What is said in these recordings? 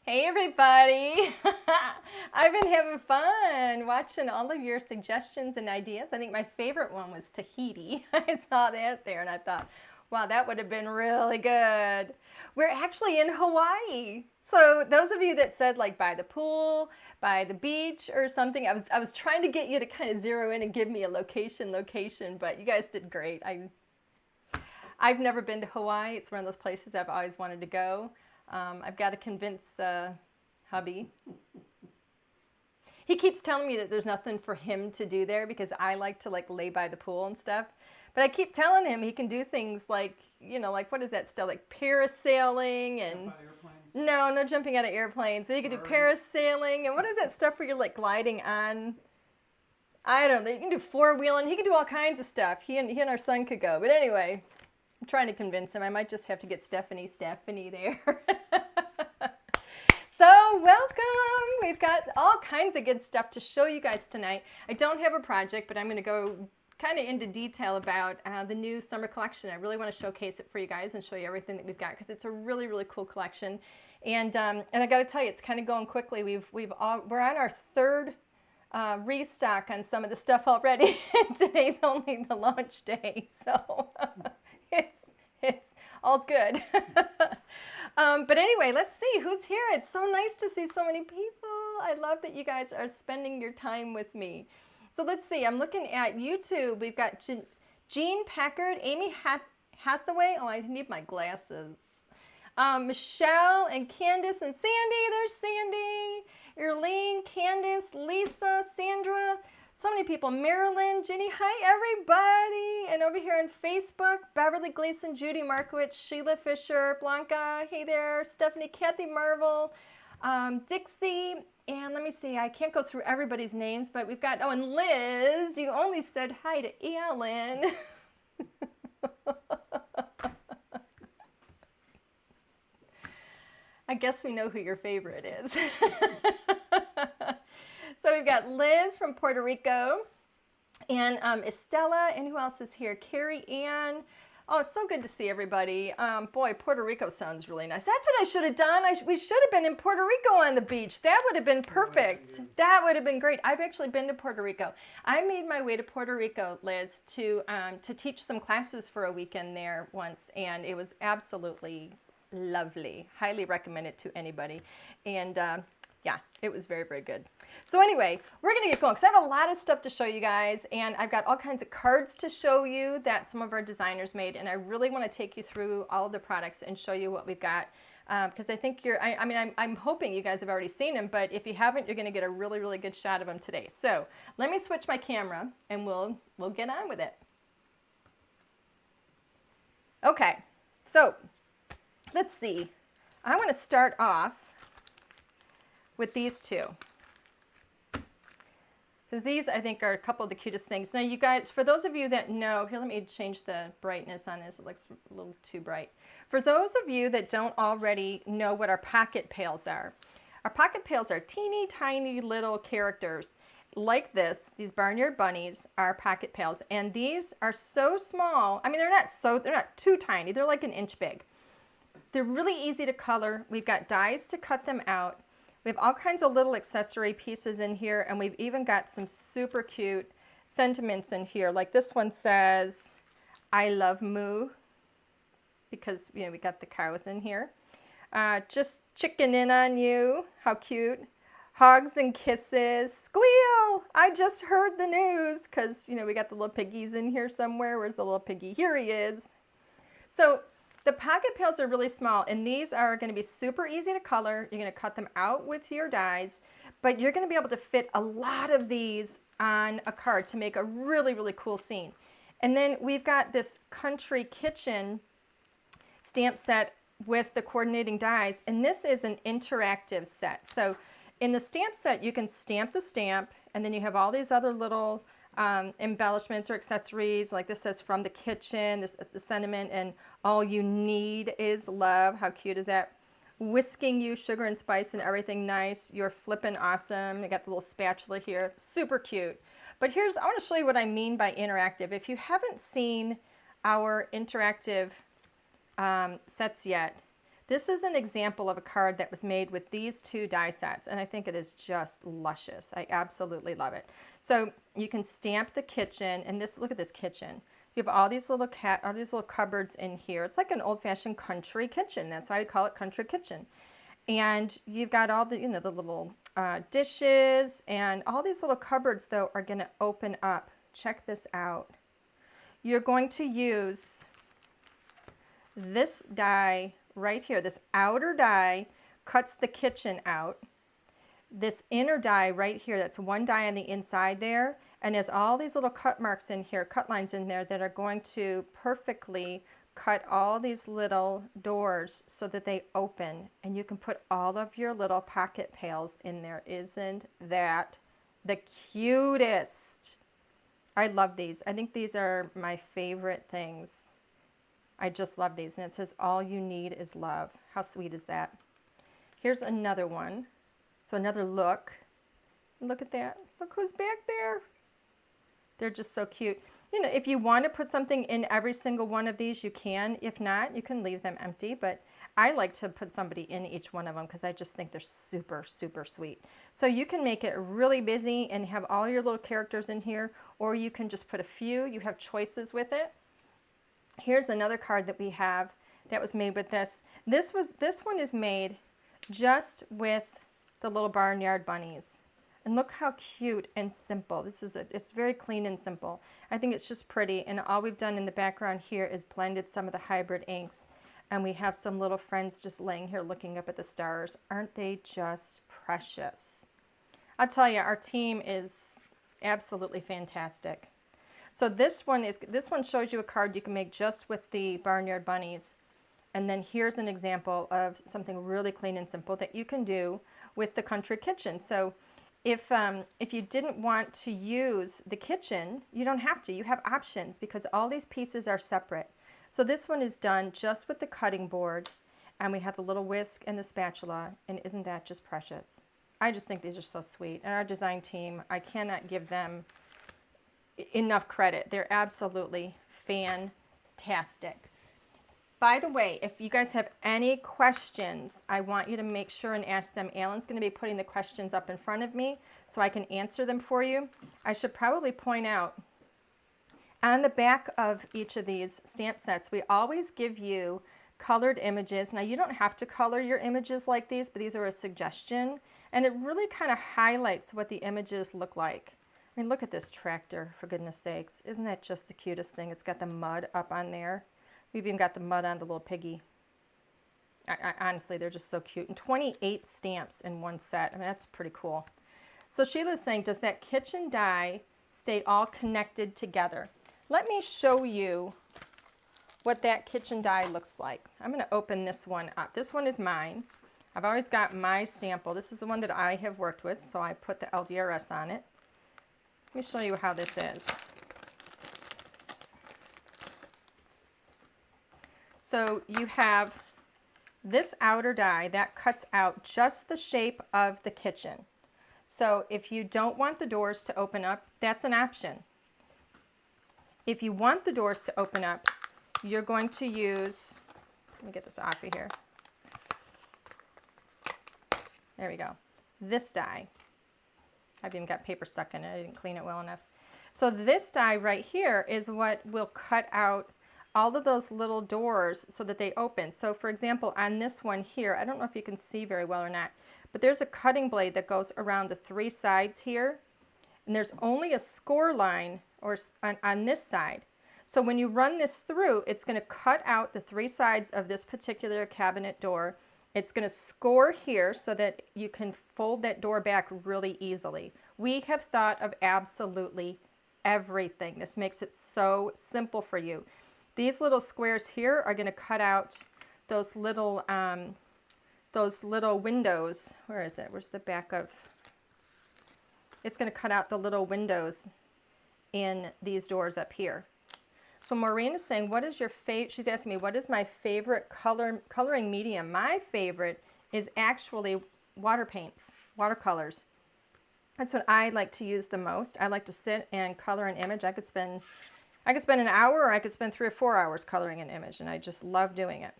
Hey everybody! I've been having fun watching all of your suggestions and ideas. I think my favorite one was Tahiti. I saw that there and I thought, wow, that would have been really good. We're actually in Hawaii. So those of you that said like by the pool, by the beach or something, I was trying to get you to kind of zero in and give me a location, but you guys did great. I've never been to Hawaii. It's one of those places I've always wanted to go. I've got to convince hubby. He keeps telling me that there's nothing for him to do there because I like to like lay by the pool and stuff. But I keep telling him he can do things like, you know, like what is that stuff? Like parasailing and... No jumping out of airplanes. But he can do parasailing and what is that stuff where you're like gliding on... I don't know. You can do four-wheeling. He can do all kinds of stuff. He and our son could go. But anyway... I'm trying to convince him. I might just have to get Stephanie there. So welcome. We've got all kinds of good stuff to show you guys tonight. I don't have a project, but I'm going to go kind of into detail about the new summer collection. I really want to showcase it for you guys and show you everything that we've got because it's a really, really cool collection. And I got to tell you, it's kind of going quickly. We're on our third restock on some of the stuff already. Today's only the launch day, so... It's all's good. But anyway, let's see who's here. It's so nice to see so many people. I love that you guys are spending your time with me. So let's see. I'm looking at YouTube. We've got Jean Packard, Amy Hathaway. Oh, I need my glasses. Michelle and Candace and Sandy. There's Sandy. Erlene, Candace, Lisa, Sandra. So many people. Marilyn, Jenny, hi everybody. And over here on Facebook, Beverly Gleason, Judy Markowitz, Sheila Fisher, Blanca, hey there, Stephanie, Kathy Marvel, Dixie, and let me see, I can't go through everybody's names, but we've got, oh, and Liz, you only said hi to Ellen. I guess we know who your favorite is. So we've got Liz from Puerto Rico and Estella, and who else is here? Carrie Ann. Oh, it's so good to see everybody. Boy, Puerto Rico sounds really nice. That's what I should have done. We should have been in Puerto Rico on the beach. That would have been perfect. That would have been great. I've actually been to Puerto Rico. I made my way to Puerto Rico, Liz, to teach some classes for a weekend there once, and it was absolutely lovely. Highly recommend it to anybody. And yeah, it was very, very good. So anyway, we're going to get going because I have a lot of stuff to show you guys, and I've got all kinds of cards to show you that some of our designers made, and I really want to take you through all of the products and show you what we've got because I think I'm hoping you guys have already seen them, but if you haven't, you're going to get a really, really good shot of them today. So let me switch my camera and we'll get on with it. Okay, so let's see. I want to start off with these two. Because these, I think, are a couple of the cutest things. Now, you guys, for those of you that know, here, let me change the brightness on this. It looks a little too bright. For those of you that don't already know what our pocket pails are, our pocket pails are teeny tiny little characters like this. These Barnyard Bunnies are pocket pails. And these are so small. I mean, they're not too tiny. They're like an inch big. They're really easy to color. We've got dies to cut them out. We have all kinds of little accessory pieces in here, and we've even got some super cute sentiments in here. Like this one says, I love Moo, because, you know, we got the cows in here. Just chicken in on you. How cute. Hugs and kisses. Squeal! I just heard the news, because, you know, we got the little piggies in here somewhere. Where's the little piggy? Here he is. So the pocket pails are really small, and these are going to be super easy to color. You're going to cut them out with your dies, but you're going to be able to fit a lot of these on a card to make a really, really cool scene. And then we've got this Country Kitchen stamp set with the coordinating dies, and this is an interactive set. So in the stamp set, you can stamp the stamp, and then you have all these other little embellishments or accessories, like this says from the kitchen, the sentiment, and all you need is love. How cute is that? Whisking you sugar and spice and everything nice. You're flippin' awesome. I got the little spatula here. Super cute. But I want to show you what I mean by interactive. If you haven't seen our interactive sets yet, This is an example of a card that was made with these two die sets, and I think it is just luscious. I absolutely love it. So you can stamp the kitchen, and this, look at this kitchen. You have all these little cupboards in here. It's like an old-fashioned country kitchen. That's why I call it country kitchen. And you've got all the, the little dishes, and all these little cupboards, though, are going to open up. Check this out. You're going to use this die right here. This outer die cuts the kitchen out. This inner die right here, that's one die on the inside there, and there's all these little cut marks in here, cut lines in there that are going to perfectly cut all these little doors so that they open, and you can put all of your little pocket pails in there. Isn't that the cutest? I love these. I think these are my favorite things. I just love these. And it says, all you need is love. How sweet is that? Here's another one. So another look. Look at that. Look who's back there. They're just so cute. You know, if you want to put something in every single one of these, you can. If not, you can leave them empty. But I like to put somebody in each one of them because I just think they're super, super sweet. So you can make it really busy and have all your little characters in here, or you can just put a few. You have choices with it. Here's another card that we have that was made with this. This one is made just with the little barnyard bunnies. And look how cute and simple. It's very clean and simple. I think it's just pretty. And all we've done in the background here is blended some of the hybrid inks. And we have some little friends just laying here looking up at the stars. Aren't they just precious? I'll tell you, our team is absolutely fantastic. So this one shows you a card you can make just with the barnyard bunnies. And then here's an example of something really clean and simple that you can do with the country kitchen. So if you didn't want to use the kitchen, you don't have to. You have options because all these pieces are separate. So this one is done just with the cutting board, and we have the little whisk and the spatula, and isn't that just precious? I just think these are so sweet. And our design team, I cannot give them enough credit. They're absolutely fantastic. By the way, if you guys have any questions, I want you to make sure and ask them. Alan's going to be putting the questions up in front of me so I can answer them for you. I should probably point out, on the back of each of these stamp sets, we always give you colored images. Now, you don't have to color your images like these, but these are a suggestion. And it really kind of highlights what the images look like. I mean, look at this tractor, for goodness sakes. Isn't that just the cutest thing? It's got the mud up on there. We've even got the mud on the little piggy. Honestly, they're just so cute. And 28 stamps in one set. I mean, that's pretty cool. So Sheila's saying, does that kitchen die stay all connected together? Let me show you what that kitchen die looks like. I'm going to open this one up. This one is mine. I've always got my sample. This is the one that I have worked with, so I put the LDRS on it. Let me show you how this is. So you have this outer die that cuts out just the shape of the kitchen. So if you don't want the doors to open up, that's an option. If you want the doors to open up, you're going to use, let me get this off of here. There we go. This die. I've even got paper stuck in it. I didn't clean it well enough. So this die right here is what will cut out all of those little doors so that they open. So for example, on this one here, I don't know if you can see very well or not, but there's a cutting blade that goes around the three sides here. And there's only a score line on this side. So when you run this through, it's going to cut out the three sides of this particular cabinet door. It's going to score here so that you can fold that door back really easily. We have thought of absolutely everything. This makes it so simple for you. These little squares here are going to cut out those little windows. Where is it? Where's the back of? It's going to cut out the little windows in these doors up here. So Maureen is saying, what is your favorite? She's asking me, what is my favorite coloring medium? My favorite is actually water paints, watercolors. That's what I like to use the most. I like to sit and color an image. I could spend an hour, or I could spend 3 or 4 hours coloring an image, and I just love doing it.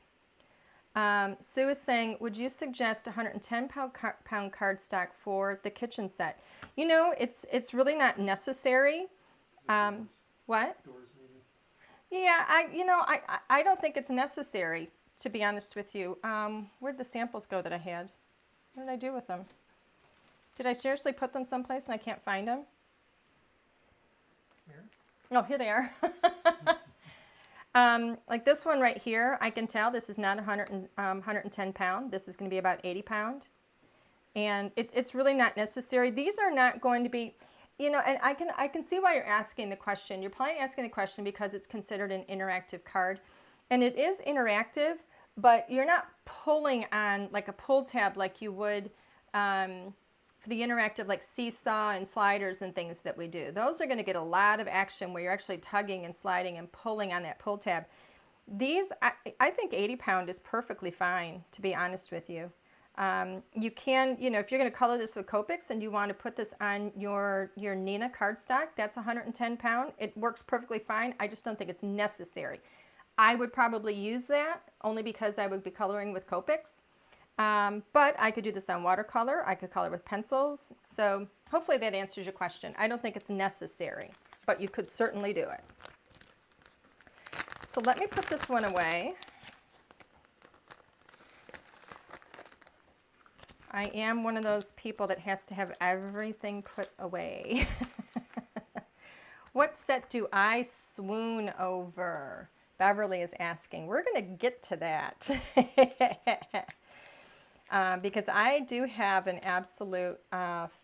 Sue is saying, would you suggest 110 pound cardstock for the kitchen set? You know, it's really not necessary. What? Doors maybe. Yeah, I don't think it's necessary, to be honest with you. Where'd the samples go that I had? What did I do with them? Did I seriously put them someplace and I can't find them? Here? Oh, here they are. Like this one right here, I can tell this is not 110 pound. This is going to be about 80 pound. And it's really not necessary. These are not going to be, you know, and I can see why you're asking the question. You're probably asking the question because it's considered an interactive card. And it is interactive, but you're not pulling on like a pull tab like you would for the interactive like seesaw and sliders and things that we do. Those are going to get a lot of action where you're actually tugging and sliding and pulling on that pull tab. These, I think 80 pound is perfectly fine, to be honest with you. You can, you know, if you're going to color this with Copics and you want to put this on your Nina cardstock, that's 110 pound. It works perfectly fine. I just don't think it's necessary. I would probably use that only because I would be coloring with Copics. But I could do this on watercolor. I could color with pencils. So hopefully that answers your question. I don't think it's necessary, but you could certainly do it. So let me put this one away. I am one of those people that has to have everything put away. What set do I swoon over? Beverly is asking. We're going to get to that. Because I do have an absolute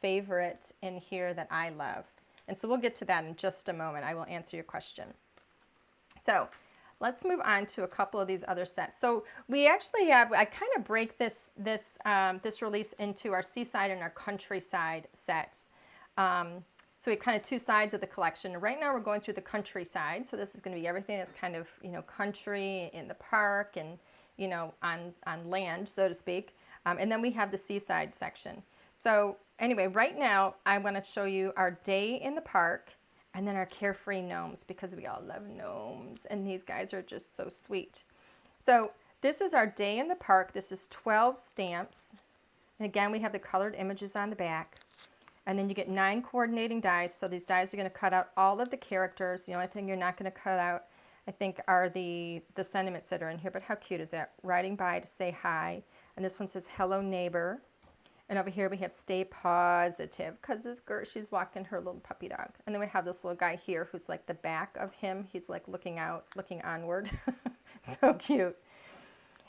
favorite in here that I love. And so we'll get to that in just a moment. I will answer your question. So let's move on to a couple of these other sets. So we actually have, I kind of break this release into our Seaside and our Countryside sets. So we have kind of two sides of the collection. Right now we're going through the Countryside. So this is going to be everything that's kind of, you know, country in the park and, you know, on land, so to speak. And then we have the Seaside section. So anyway, right now I want to show you our day in the park and then our carefree gnomes, because we all love gnomes and these guys are just so sweet. So this is our day in the park. This is 12 stamps. And again, we have the colored images on the back. And then you get 9 coordinating dies. So these dies are going to cut out all of the characters. The only thing you're not going to cut out, I think, are the sentiments that are in here. But how cute is that? Riding by to say hi. And this one says, hello, neighbor. And over here we have stay positive, because this girl, she's walking her little puppy dog. And then we have this little guy here who's like the back of him. He's like looking out, looking onward. So cute.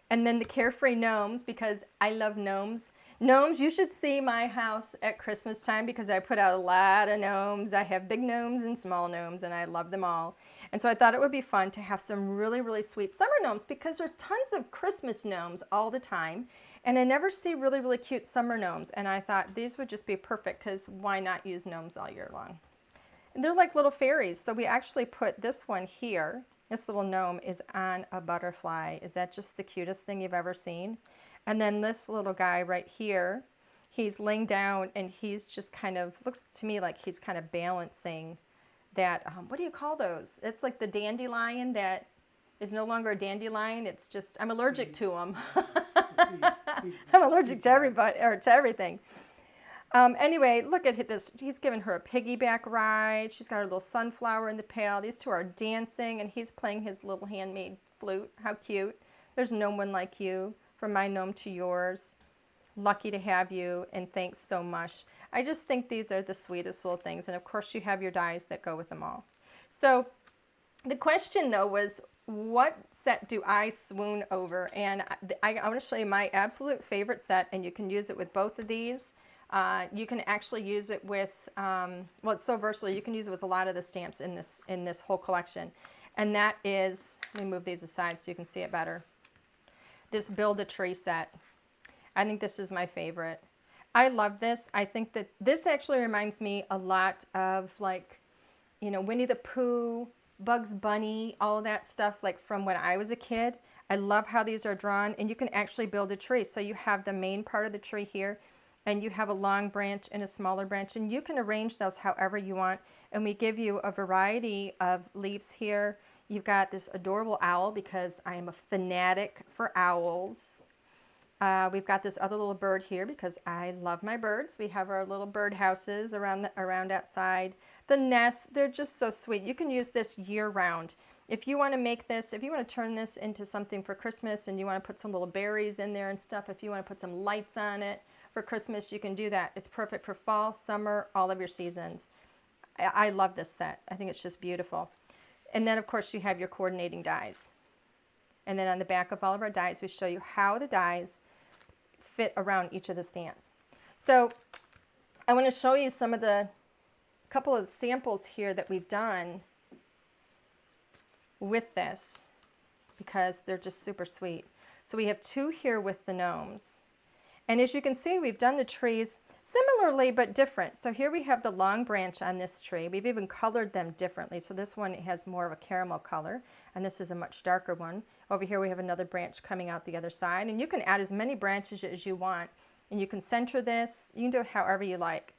And then the carefree gnomes, because I love gnomes. Gnomes, you should see my house at Christmas time because I put out a lot of gnomes. I have big gnomes and small gnomes, and I love them all. And so I thought it would be fun to have some really, really sweet summer gnomes, because there's tons of Christmas gnomes all the time. And I never see really, really cute summer gnomes. And I thought these would just be perfect, because why not use gnomes all year long? And they're like little fairies. So we actually put this one here. This little gnome is on a butterfly. Is that just the cutest thing you've ever seen? And then this little guy right here, he's laying down and he's just kind of, looks to me like he's kind of balancing that, what do you call those? It's like the dandelion that is no longer a dandelion. It's just, I'm allergic to them. I'm allergic to everybody, or to everything. Anyway, look at this. He's giving her a piggyback ride. She's got her little sunflower in the pail. These two are dancing, and he's playing his little handmade flute. How cute. There's no one like you. From my gnome to yours. Lucky to have you, and thanks so much. I just think these are the sweetest little things. And of course, you have your dies that go with them all. So the question, though, was, what set do I swoon over? And I want to show you my absolute favorite set, and you can use it with both of these. You can actually use it with, well, it's so versatile. You can use it with a lot of the stamps in this whole collection. And that is, let me move these aside so you can see it better. This Build a Tree set. I think this is my favorite. I love this. I think that this actually reminds me a lot of, like, you know, Winnie the Pooh, Bugs Bunny, all of that stuff, like from when I was a kid. I love how these are drawn, and you can actually build a tree. So you have the main part of the tree here, and you have a long branch and a smaller branch, and you can arrange those however you want. And we give you a variety of leaves here. You've got this adorable owl because I am a fanatic for owls. We've got this other little bird here because I love my birds. We have our little bird houses around outside. The nests, they're just so sweet. You can use this year round. If you want to make this, if you want to turn this into something for Christmas and you want to put some little berries in there and stuff, if you want to put some lights on it for Christmas, you can do that. It's perfect for fall, summer, all of your seasons. I love this set. I think it's just beautiful. And then, of course, you have your coordinating dies. And then on the back of all of our dies, we show you how the dies fit around each of the stands. So I want to show you some of the couple of samples here that we've done with this because they're just super sweet. So we have two here with the gnomes. And as you can see, we've done the trees similarly but different. So here we have the long branch on this tree. We've even colored them differently. So this one has more of a caramel color, and this is a much darker one. Over here we have another branch coming out the other side, and you can add as many branches as you want. And you can center this. You can do it however you like.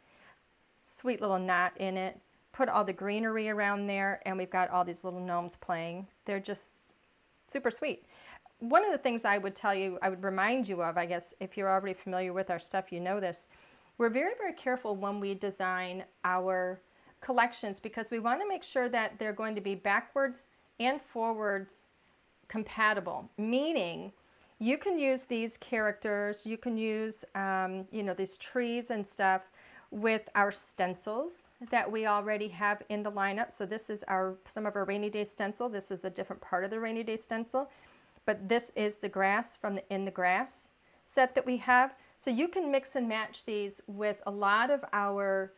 Sweet little knot in it. Put all the greenery around there, and we've got all these little gnomes playing. They're just super sweet. One of the things I would tell you, I would remind you of, I guess, if you're already familiar with our stuff, you know this. We're very, very careful when we design our collections because we want to make sure that they're going to be backwards and forwards compatible, meaning you can use these characters, you can use, these trees and stuff with our stencils that we already have in the lineup. So this is some of our rainy day stencil. This is a different part of the rainy day stencil, but this is the grass from the In the Grass set that we have. So you can mix and match these with a lot of our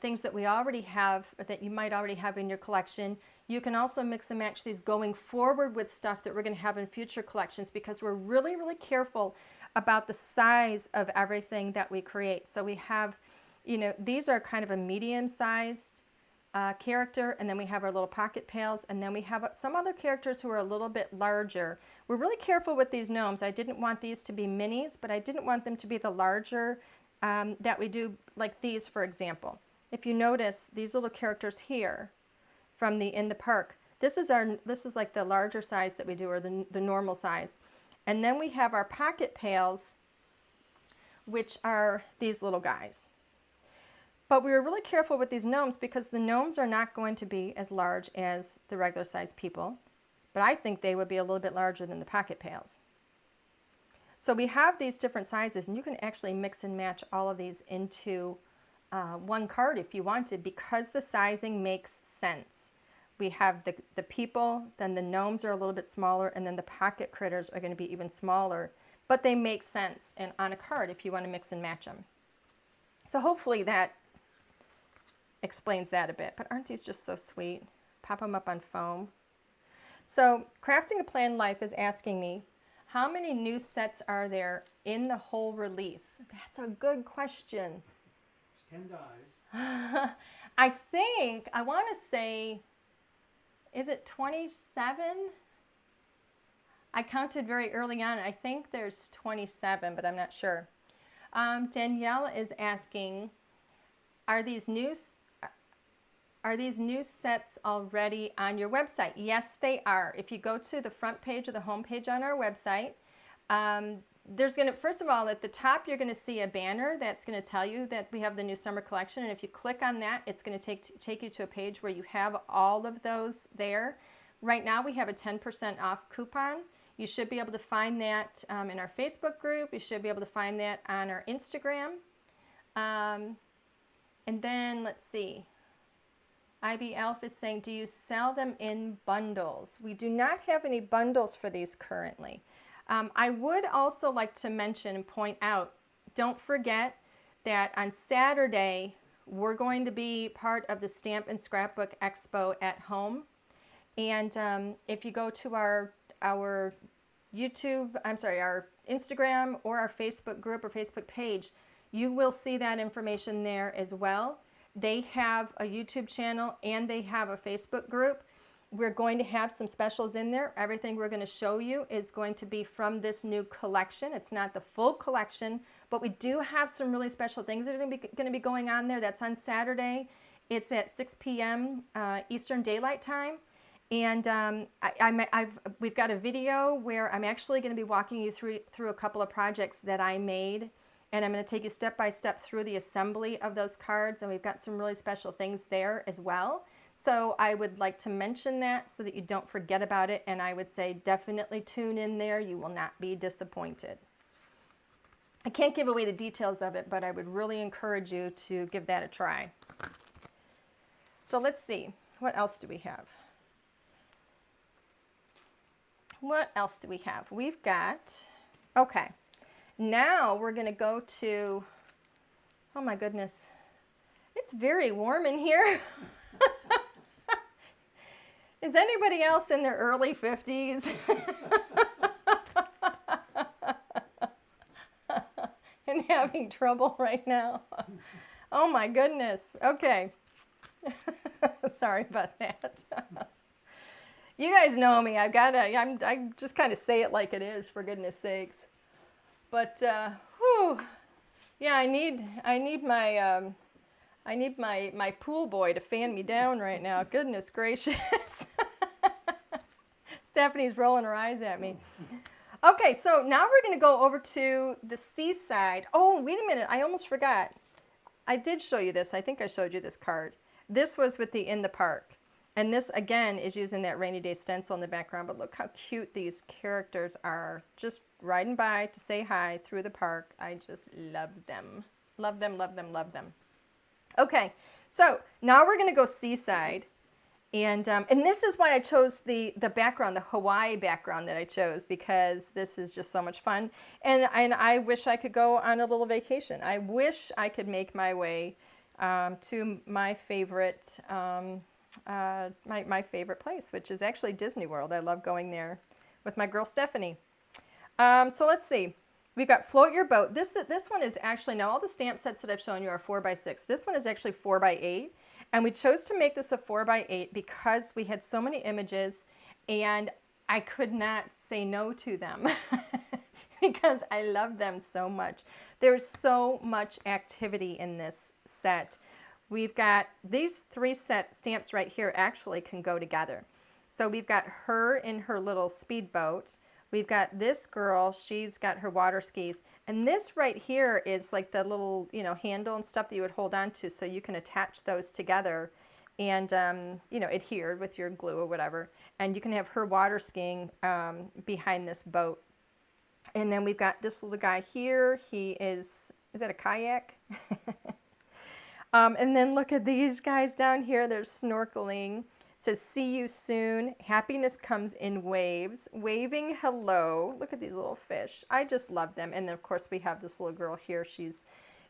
things that we already have, or that you might already have in your collection. You can also mix and match these going forward with stuff that we're going to have in future collections because we're really, really careful about the size of everything that we create. So we have, these are kind of a medium-sized character, and then we have our little pocket pails, and then we have some other characters who are a little bit larger. We're really careful with these gnomes. I didn't want these to be minis, but I didn't want them to be the larger that we do, like these, for example. If you notice, these little characters here from In the Park, this is like the larger size that we do, or the normal size. And then we have our pocket pails, which are these little guys. But we were really careful with these gnomes because the gnomes are not going to be as large as the regular sized people, but I think they would be a little bit larger than the pocket pails. So we have these different sizes, and you can actually mix and match all of these into one card if you wanted, because the sizing makes sense. We have the people, then the gnomes are a little bit smaller, and then the pocket critters are going to be even smaller, but they make sense on a card if you want to mix and match them. So hopefully that explains that a bit, but aren't these just so sweet? Pop them up on foam. So Crafting a Planned Life is asking me, how many new sets are there in the whole release? That's a good question. There's 10 dies. I want to say, is it 27? I counted very early on. I think there's 27, but I'm not sure. Danielle is asking, are these new sets already on your website? Yes, they are. If you go to the front page or the home page on our website, first of all, at the top, you're going to see a banner that's going to tell you that we have the new summer collection. And if you click on that, it's going to take you to a page where you have all of those there. Right now, we have a 10% off coupon. You should be able to find that in our Facebook group. You should be able to find that on our Instagram. And then, let's see. IB Elf is saying, do you sell them in bundles? We do not have any bundles for these currently. I would also like to mention and point out, don't forget that on Saturday, we're going to be part of the Stamp and Scrapbook Expo at home. And if you go to our Instagram or our Facebook group or Facebook page, you will see that information there as well. They have a YouTube channel and they have a Facebook group. We're going to have some specials in there. Everything we're going to show you is going to be from this new collection. It's not the full collection, but we do have some really special things that are going to be going on there. That's on Saturday. It's at 6 p.m. Eastern Daylight Time. And we've got a video where I'm actually going to be walking you through a couple of projects that I made, and I'm going to take you step by step through the assembly of those cards, and we've got some really special things there as well. So I would like to mention that so that you don't forget about it, and I would say definitely tune in there. You will not be disappointed. I can't give away the details of it, but I would really encourage you to give that a try. So let's see, what else do we have? What else do we have? We've got, okay, now we're going to go to, oh my goodness, it's very warm in here. Is anybody else in their early 50s? And having trouble right now? Oh my goodness. Okay. Sorry about that. You guys know me. I just kind of say it like it is, for goodness sakes. But whew, yeah, I need my pool boy to fan me down right now. Goodness gracious. Stephanie's rolling her eyes at me. Okay, so now we're going to go over to the Seaside. Oh, wait a minute. I almost forgot. I did show you this. I think I showed you this card. This was with the In the Park. And this, again, is using that rainy day stencil in the background. But look how cute these characters are. Just riding by to say hi through the park. I just love them. Love them, love them, love them. Okay, so now we're going to go Seaside. And this is why I chose the background, the Hawaii background that I chose, because this is just so much fun. And I wish I could go on a little vacation. I wish I could make my way to my favorite my favorite place, which is actually Disney World. I love going there with my girl Stephanie. So let's see. We've got Float Your Boat. This one is actually, now all the stamp sets that I've shown you are 4x6. This one is actually 4x8. And we chose to make this a 4x8 because we had so many images and I could not say no to them because I love them so much. There's so much activity in this set. We've got these 3 stamps right here actually can go together. So we've got her in her little speedboat. We've got this girl, she's got her water skis. And this right here is like the little, handle and stuff that you would hold on to so you can attach those together and, adhere with your glue or whatever. And you can have her water skiing behind this boat. And then we've got this little guy here. He is that a kayak? And then look at these guys down here. They're snorkeling. It says, see you soon. Happiness comes in waves. Waving hello. Look at these little fish. I just love them. And then, of course, we have this little girl here. She's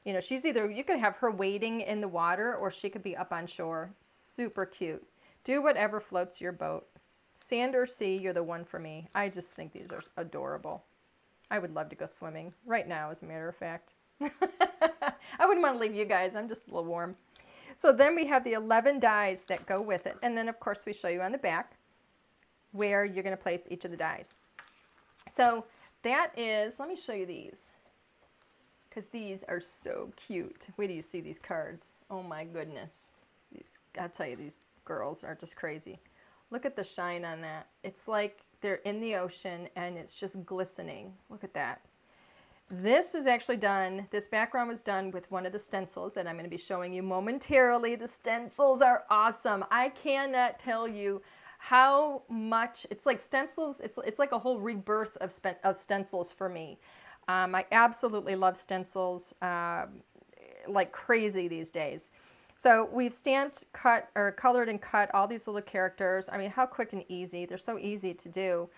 either, you could have her wading in the water or she could be up on shore. Super cute. Do whatever floats your boat. Sand or sea, you're the one for me. I just think these are adorable. I would love to go swimming right now, as a matter of fact. I wouldn't want to leave you guys. I'm just a little warm. So then we have the 11 dies that go with it. And then, of course, we show you on the back where you're going to place each of the dies. So that is, let me show you these, because these are so cute. Wait till you see these cards. Oh, my goodness. I'll tell you, these girls are just crazy. Look at the shine on that. It's like they're in the ocean, and it's just glistening. Look at that. This was actually done, this background was done with one of the stencils that I'm going to be showing you momentarily. The stencils are awesome. I cannot tell you how much, it's like stencils, it's like a whole rebirth of stencils for me. I absolutely love stencils like crazy these days. So we've stamped, cut, or colored and cut all these little characters. I mean, how quick and easy. They're so easy to do.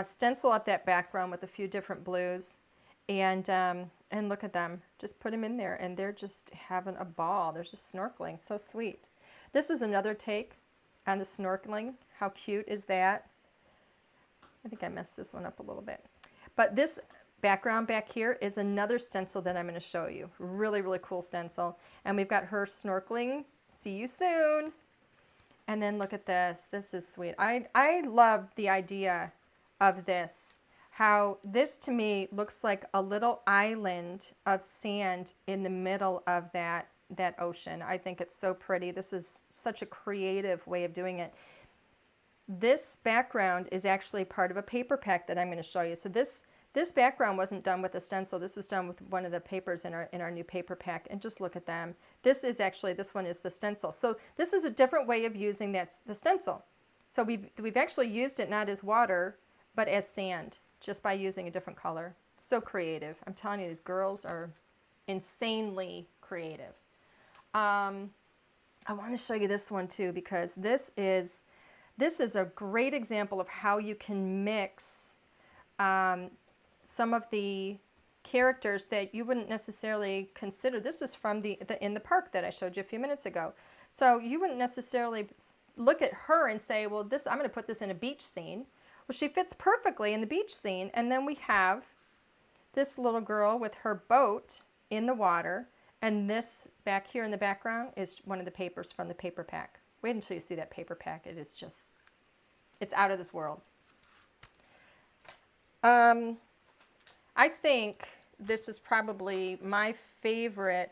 Stencil up that background with a few different blues. And look at them. Just put them in there, and they're just having a ball. They're just snorkeling. So sweet. This is another take on the snorkeling. How cute is that? I think I messed this one up a little bit. But this background back here is another stencil that I'm going to show you. Really, really cool stencil. And we've got her snorkeling. See you soon. And then look at this. This is sweet. I love the idea of this. How this to me looks like a little island of sand in the middle of that ocean. I think it's so pretty. This is such a creative way of doing it. this background is actually part of a paper pack that I'm going to show you. So this background wasn't done with a stencil. This was done with one of the papers in our new paper pack. And just look at them. This one is the stencil. So this is a different way of using the stencil. So we've actually used it not as water, but as sand, just by using a different color. So creative. I'm telling you, these girls are insanely creative. I want to show you this one too, because this is a great example of how you can mix some of the characters that you wouldn't necessarily consider. This is from in the park that I showed you a few minutes ago. So you wouldn't necessarily look at her and say, well, I'm going to put this in a beach scene. Well, she fits perfectly in the beach scene. And then we have this little girl with her boat in the water. And this back here in the background is one of the papers from the paper pack. Wait until you see that paper pack. It is just, it's out of this world. I think this is probably my favorite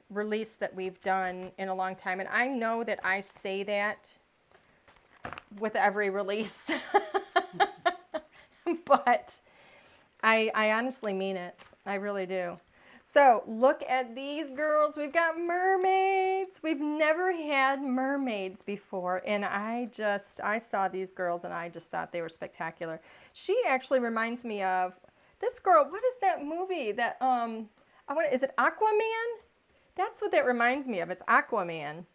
release that we've done in a long time. And I know that I say that with every release, but I honestly mean it. I really do. So look at these girls. We've got mermaids. We've never had mermaids before. And I saw these girls and I just thought they were spectacular. She actually reminds me of this girl. What is that movie that, is it Aquaman? That's what that reminds me of. It's Aquaman.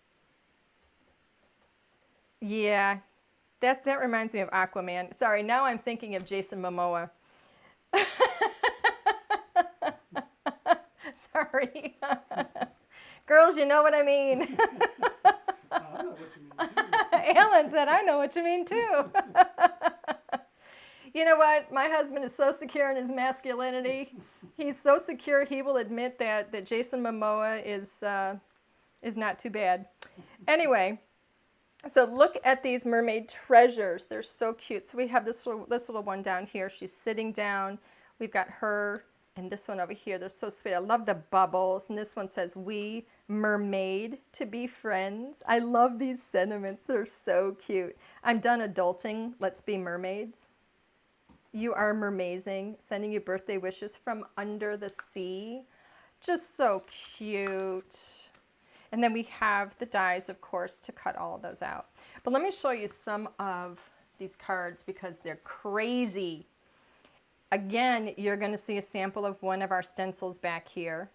Yeah, that reminds me of Aquaman. Sorry, now I'm thinking of Jason Momoa. Sorry. Girls, you know what I mean. I know what you mean too. Alan said, I know what you mean too. You know what? My husband is so secure in his masculinity. He's so secure he will admit that Jason Momoa is not too bad. Anyway, so look at these mermaid treasures. They're so cute. So we have this little one down here. She's sitting down. We've got her and this one over here. They're so sweet. I love the bubbles. And this one says, "We mermaid to be friends." I love these sentiments. They're so cute. I'm done adulting. Let's be mermaids. You are mermazing. Sending you birthday wishes from under the sea. Just so cute. And then we have the dies, of course, to cut all of those out. But let me show you some of these cards because they're crazy. Again, you're going to see a sample of one of our stencils back here.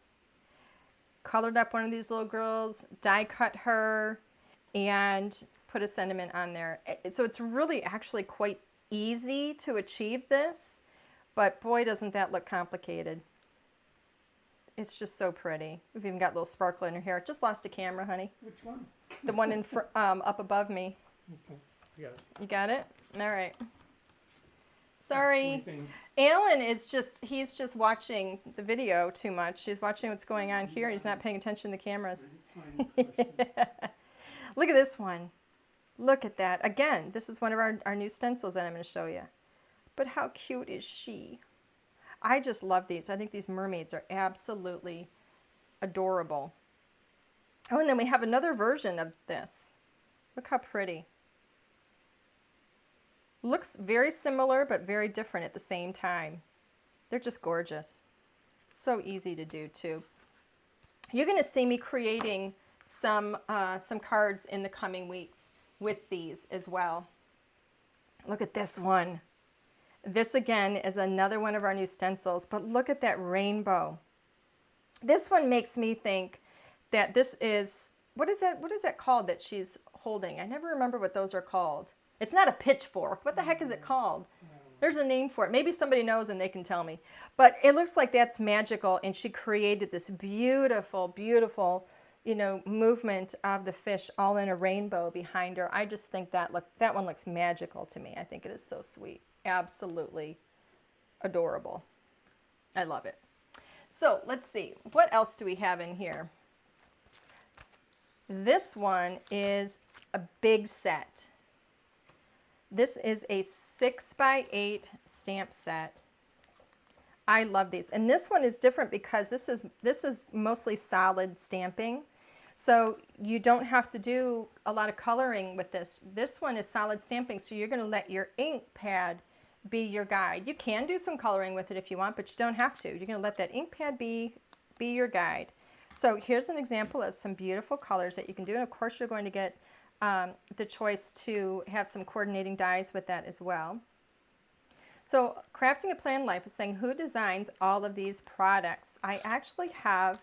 Colored up one of these little girls, die cut her, and put a sentiment on there. So it's really actually quite easy to achieve this, but boy, doesn't that look complicated. It's just so pretty. We've even got a little sparkle in her hair. Just lost a camera, honey. Which one? The one in up above me. Okay, got it. You got it? All right. Sorry. Sleeping. Alan is he's just watching the video too much. He's watching what's going on here. He's not paying attention to the cameras. Look at this one. Look at that. Again, this is one of our new stencils that I'm going to show you. But how cute is she? I just love these. I think these mermaids are absolutely adorable. Oh, and then we have another version of this. Look how pretty. Looks very similar, but very different at the same time. They're just gorgeous. So easy to do, too. You're going to see me creating some cards in the coming weeks with these as well. Look at this one. This again is another one of our new stencils, but look at that rainbow. This one makes me think that this is, what is that called that she's holding? I never remember what those are called. It's not a pitchfork. What the heck is it called? There's a name for it. Maybe somebody knows and they can tell me. But it looks like that's magical, and she created this beautiful, beautiful, movement of the fish all in a rainbow behind her. I just think that one looks magical to me. I think it is so sweet. Absolutely adorable. I love it. So let's see. What else do we have in here? This one is a big set. This is a 6x8 stamp set. I love these. And this one is different because this is mostly solid stamping. So you don't have to do a lot of coloring with this. This one is solid stamping, so you're going to let your ink pad be your guide. You can do some coloring with it if you want, but you don't have to. You're going to let that ink pad be your guide. So here's an example of some beautiful colors that you can do. And of course, you're going to get the choice to have some coordinating dies with that as well. So Crafting a Planned Life is saying, who designs all of these products? I actually have,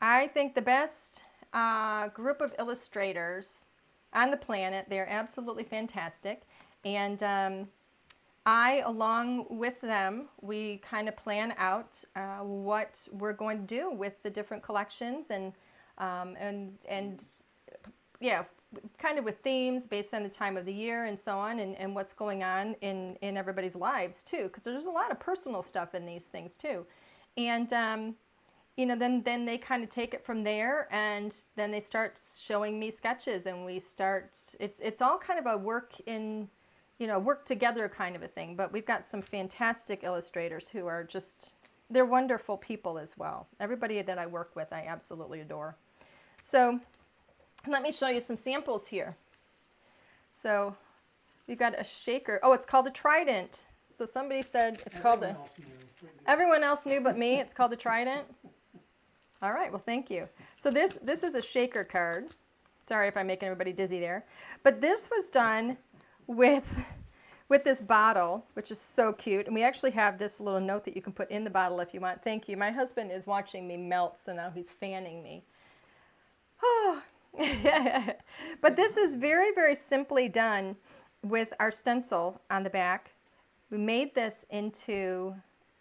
I think, the best group of illustrators on the planet. They're absolutely fantastic. And I, along with them, we kind of plan out what we're going to do with the different collections and yeah, kind of with themes based on the time of the year and so on, and what's going on in everybody's lives too, because there's a lot of personal stuff in these things too. And you know, then they kind of take it from there, and then they start showing me sketches, and we start, it's all kind of a work together kind of a thing. But we've got some fantastic illustrators who are just, they're wonderful people as well. Everybody that I work with, I absolutely adore. So let me show you some samples here. So we've got a shaker. Oh, it's called a trident. So somebody said it's called a, everyone else knew but me, it's called a trident. All right, well, thank you. So this is a shaker card. Sorry if I'm making everybody dizzy there. But this was done with this bottle, which is so cute. And we actually have this little note that you can put in the bottle if you want. Thank you. My husband is watching me melt, so now he's fanning me. Oh. But this is very, very simply done with our stencil on the back. We made this into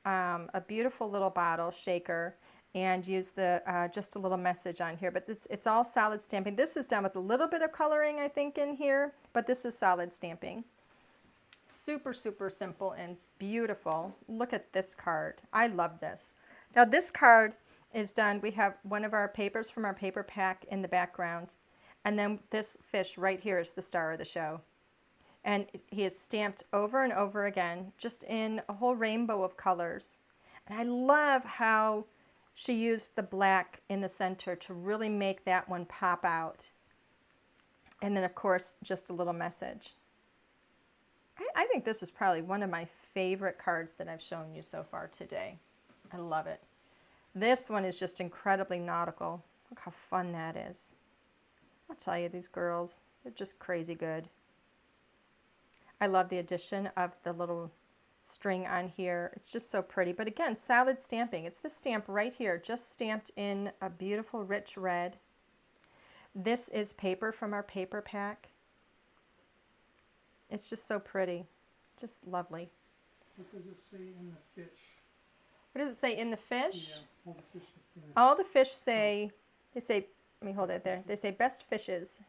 a beautiful little bottle shaker and used the just a little message on here. But it's all solid stamping. This is done with a little bit of coloring, I think, in here, but this is solid stamping. Super, super simple and beautiful. Look at this card. I love this. Now this card is done. We have one of our papers from our paper pack in the background, and then this fish right here is the star of the show. And he is stamped over and over again, just in a whole rainbow of colors. And I love how she used the black in the center to really make that one pop out. And then, of course, just a little message. I think this is probably one of my favorite cards that I've shown you so far today. I love it. This one is just incredibly nautical. Look how fun that is. I'll tell you, these girls, they're just crazy good. I love the addition of the little string on here. It's just so pretty. But again, solid stamping. It's the stamp right here, just stamped in a beautiful rich red. This is paper from our paper pack. It's just so pretty. Just lovely. What does it say in the fish? What does it say in the fish? Yeah, all the fish. All the fish say, they say, let me hold it there. They say best fishes.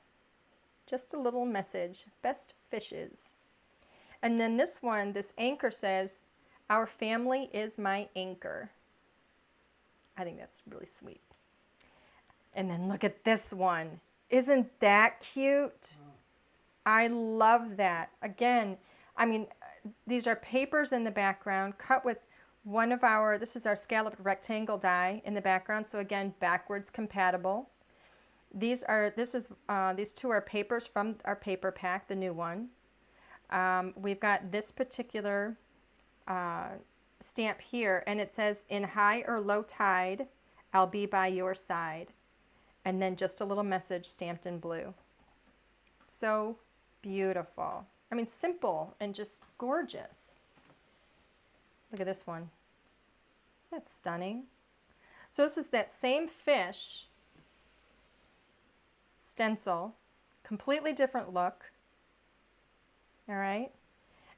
Just a little message, best fishes. And then this one, this anchor says, our family is my anchor. I think that's really sweet. And then look at this one. Isn't that cute? I love that. Again, I mean, these are papers in the background cut with one of our, this is our scalloped rectangle die in the background. So again, backwards compatible. These two are papers from our paper pack, the new one. We've got this particular stamp here, and it says, in high or low tide, I'll be by your side. And then just a little message stamped in blue. So beautiful. I mean, simple and just gorgeous. Look at this one. That's stunning. So this is that same fish stencil, completely different look. All right.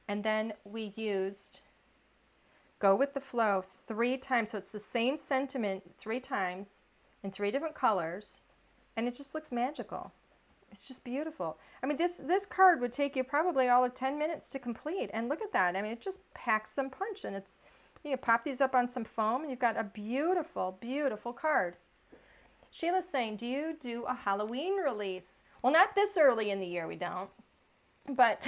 And then we used Go With the Flow 3 times. So it's the same sentiment 3 times in 3 different colors, and it just looks magical. It's just beautiful. I mean, this card would take you probably all of 10 minutes to complete, and look at that. I mean, it just packs some punch, and it's, you pop these up on some foam, and you've got a beautiful, beautiful card. Sheila's saying, do you do a Halloween release? Well, not this early in the year, we don't. But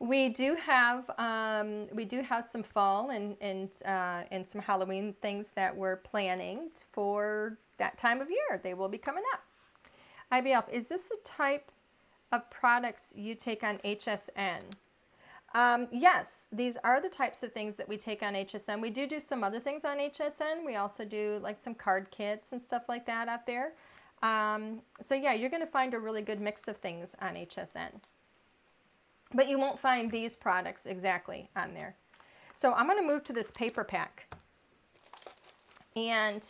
We do have some fall and some Halloween things that we're planning for that time of year. They will be coming up. IBF, is this the type of products you take on HSN? Yes, these are the types of things that we take on HSN. We do some other things on HSN. We also do like some card kits and stuff like that out there. So yeah, you're going to find a really good mix of things on HSN. But you won't find these products exactly on there. So I'm going to move to this paper pack. And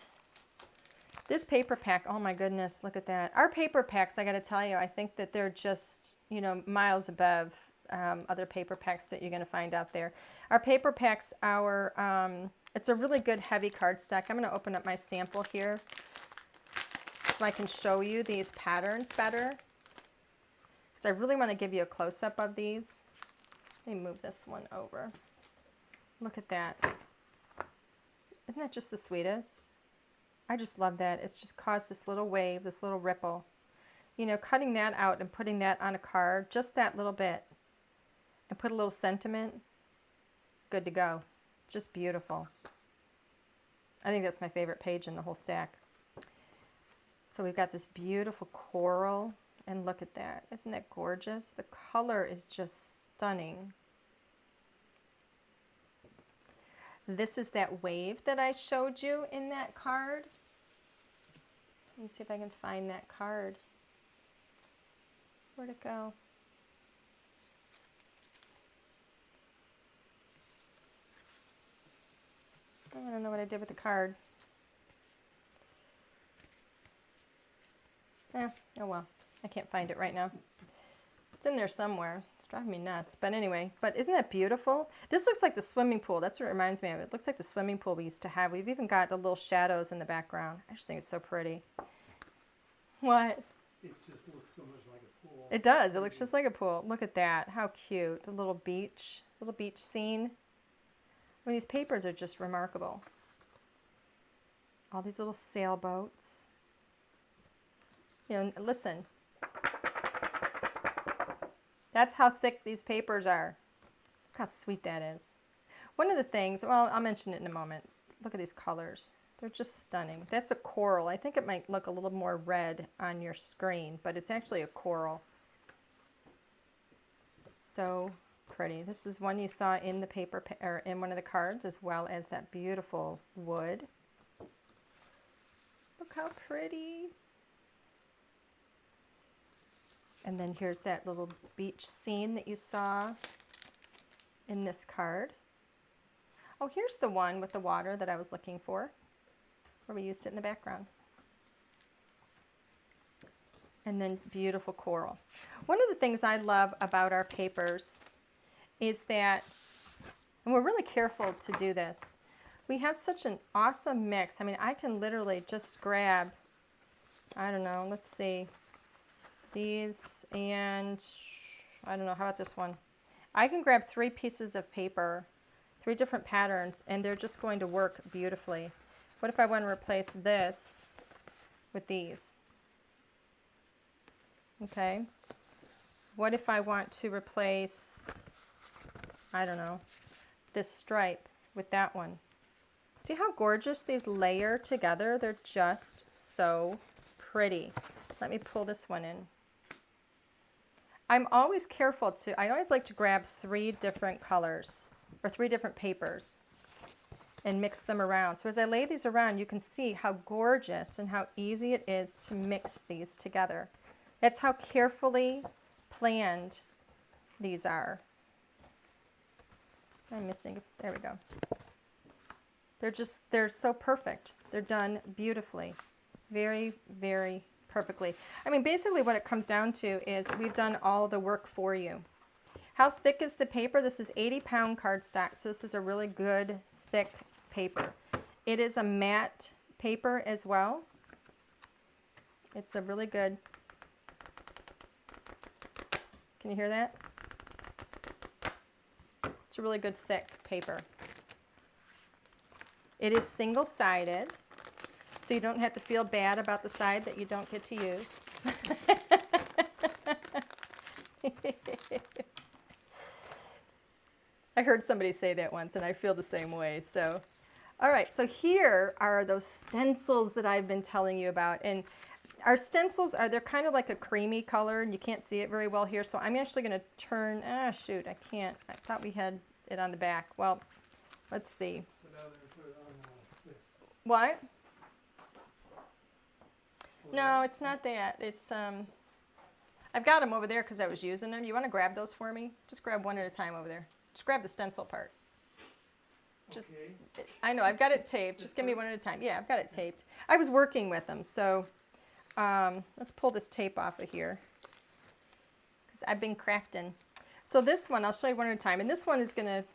this paper pack, oh my goodness, look at that. Our paper packs, I got to tell you, I think that they're just, you know, miles above other paper packs that you're going to find out there. Our paper packs, it's a really good heavy cardstock. I'm going to open up my sample here so I can show you these patterns better. Because I really want to give you a close-up of these. Let me move this one over. Look at that. Isn't that just the sweetest? I just love that. It's just caused this little wave, this little ripple. You know, cutting that out and putting that on a card, just that little bit, and put a little sentiment, good to go. Just beautiful. I think that's my favorite page in the whole stack. So we've got this beautiful coral, and look at that. Isn't that gorgeous? The color is just stunning. This is that wave that I showed you in that card. Let me see if I can find that card. Where'd it go? I don't know what I did with the card. Oh well. I can't find it right now. It's in there somewhere. It's driving me nuts. But anyway, but isn't that beautiful? This looks like the swimming pool. That's what it reminds me of. It looks like the swimming pool we used to have. We've even got the little shadows in the background. I just think it's so pretty. What? It just looks so much like a pool. It does. It looks just like a pool. Look at that. How cute. A little beach scene. I mean, these papers are just remarkable. All these little sailboats. You know, listen. That's how thick these papers are. Look how sweet that is. One of the things, well, I'll mention it in a moment. Look at these colors. They're just stunning. That's a coral. I think it might look a little more red on your screen, but it's actually a coral. So pretty. This is one you saw in the paper, or in one of the cards, as well as that beautiful wood. Look how pretty. And then here's that little beach scene that you saw in this card. Oh, here's the one with the water that I was looking for, where we used it in the background. And then beautiful coral. One of the things I love about our papers is that, and we're really careful to do this, we have such an awesome mix. I mean, I can literally just grab, I don't know, let's see, these, and I don't know, how about this one? I can grab 3 pieces of paper, 3 different patterns, and they're just going to work beautifully. What if I want to replace this with these? Okay. What if I want to replace, I don't know, this stripe with that one? See how gorgeous these layer together? They're just so pretty. Let me pull this one in. I'm always careful to, I always like to grab 3 different colors or 3 different papers and mix them around. So as I lay these around, you can see how gorgeous and how easy it is to mix these together. That's how carefully planned these are. I'm missing, there we go. They're so perfect. They're done beautifully. Very, very perfectly. I mean, basically what it comes down to is we've done all the work for you. How thick is the paper? This is 80-pound cardstock, so this is a really good, thick paper. It is a matte paper as well. It's a really good, can you hear that? It's a really good, thick paper. It is single-sided, so you don't have to feel bad about the side that you don't get to use. I heard somebody say that once, and I feel the same way. So, all right, so here are those stencils that I've been telling you about. And our stencils they're kind of like a creamy color, and you can't see it very well here. So I'm actually going to turn, shoot, I can't. I thought we had it on the back. Well, let's see. Put it out and put it on this. What? Pull it No, out. it's not that. It's, I've got them over there because I was using them. You want to grab those for me? Just grab one at a time over there. Just grab the stencil part. Just, Okay. I know, I've got it taped. Just give me one at a time. Yeah, I've got it taped. I was working with them, so let's pull this tape off of here because I've been crafting. So this one, I'll show you one at a time. And this one is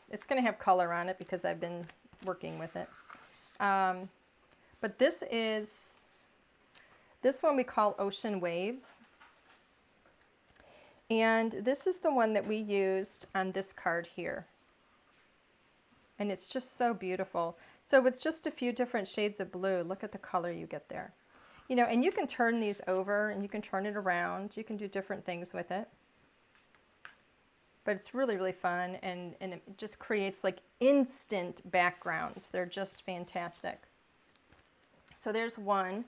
it's gonna have color on it because I've been working with it. But this one we call Ocean Waves. And this is the one that we used on this card here. And it's just so beautiful. So with just a few different shades of blue, look at the color you get there. You know, and you can turn these over and you can turn it around. You can do different things with it. But it's really, really fun, and it just creates like instant backgrounds. They're just fantastic. So there's one.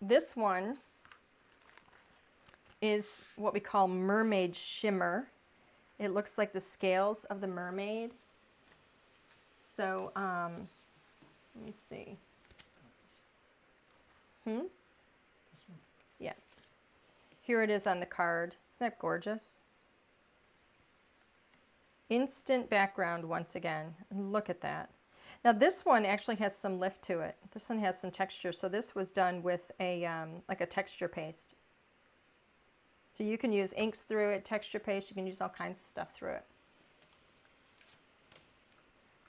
This one is what we call Mermaid Shimmer. It looks like the scales of the mermaid. So, let me see. This one. Yeah. Here it is on the card. Isn't that gorgeous? Instant background once again. Look at that. Now this one actually has some lift to it. This one has some texture. So this was done with a like a texture paste. So you can use inks through it, texture paste, you can use all kinds of stuff through it.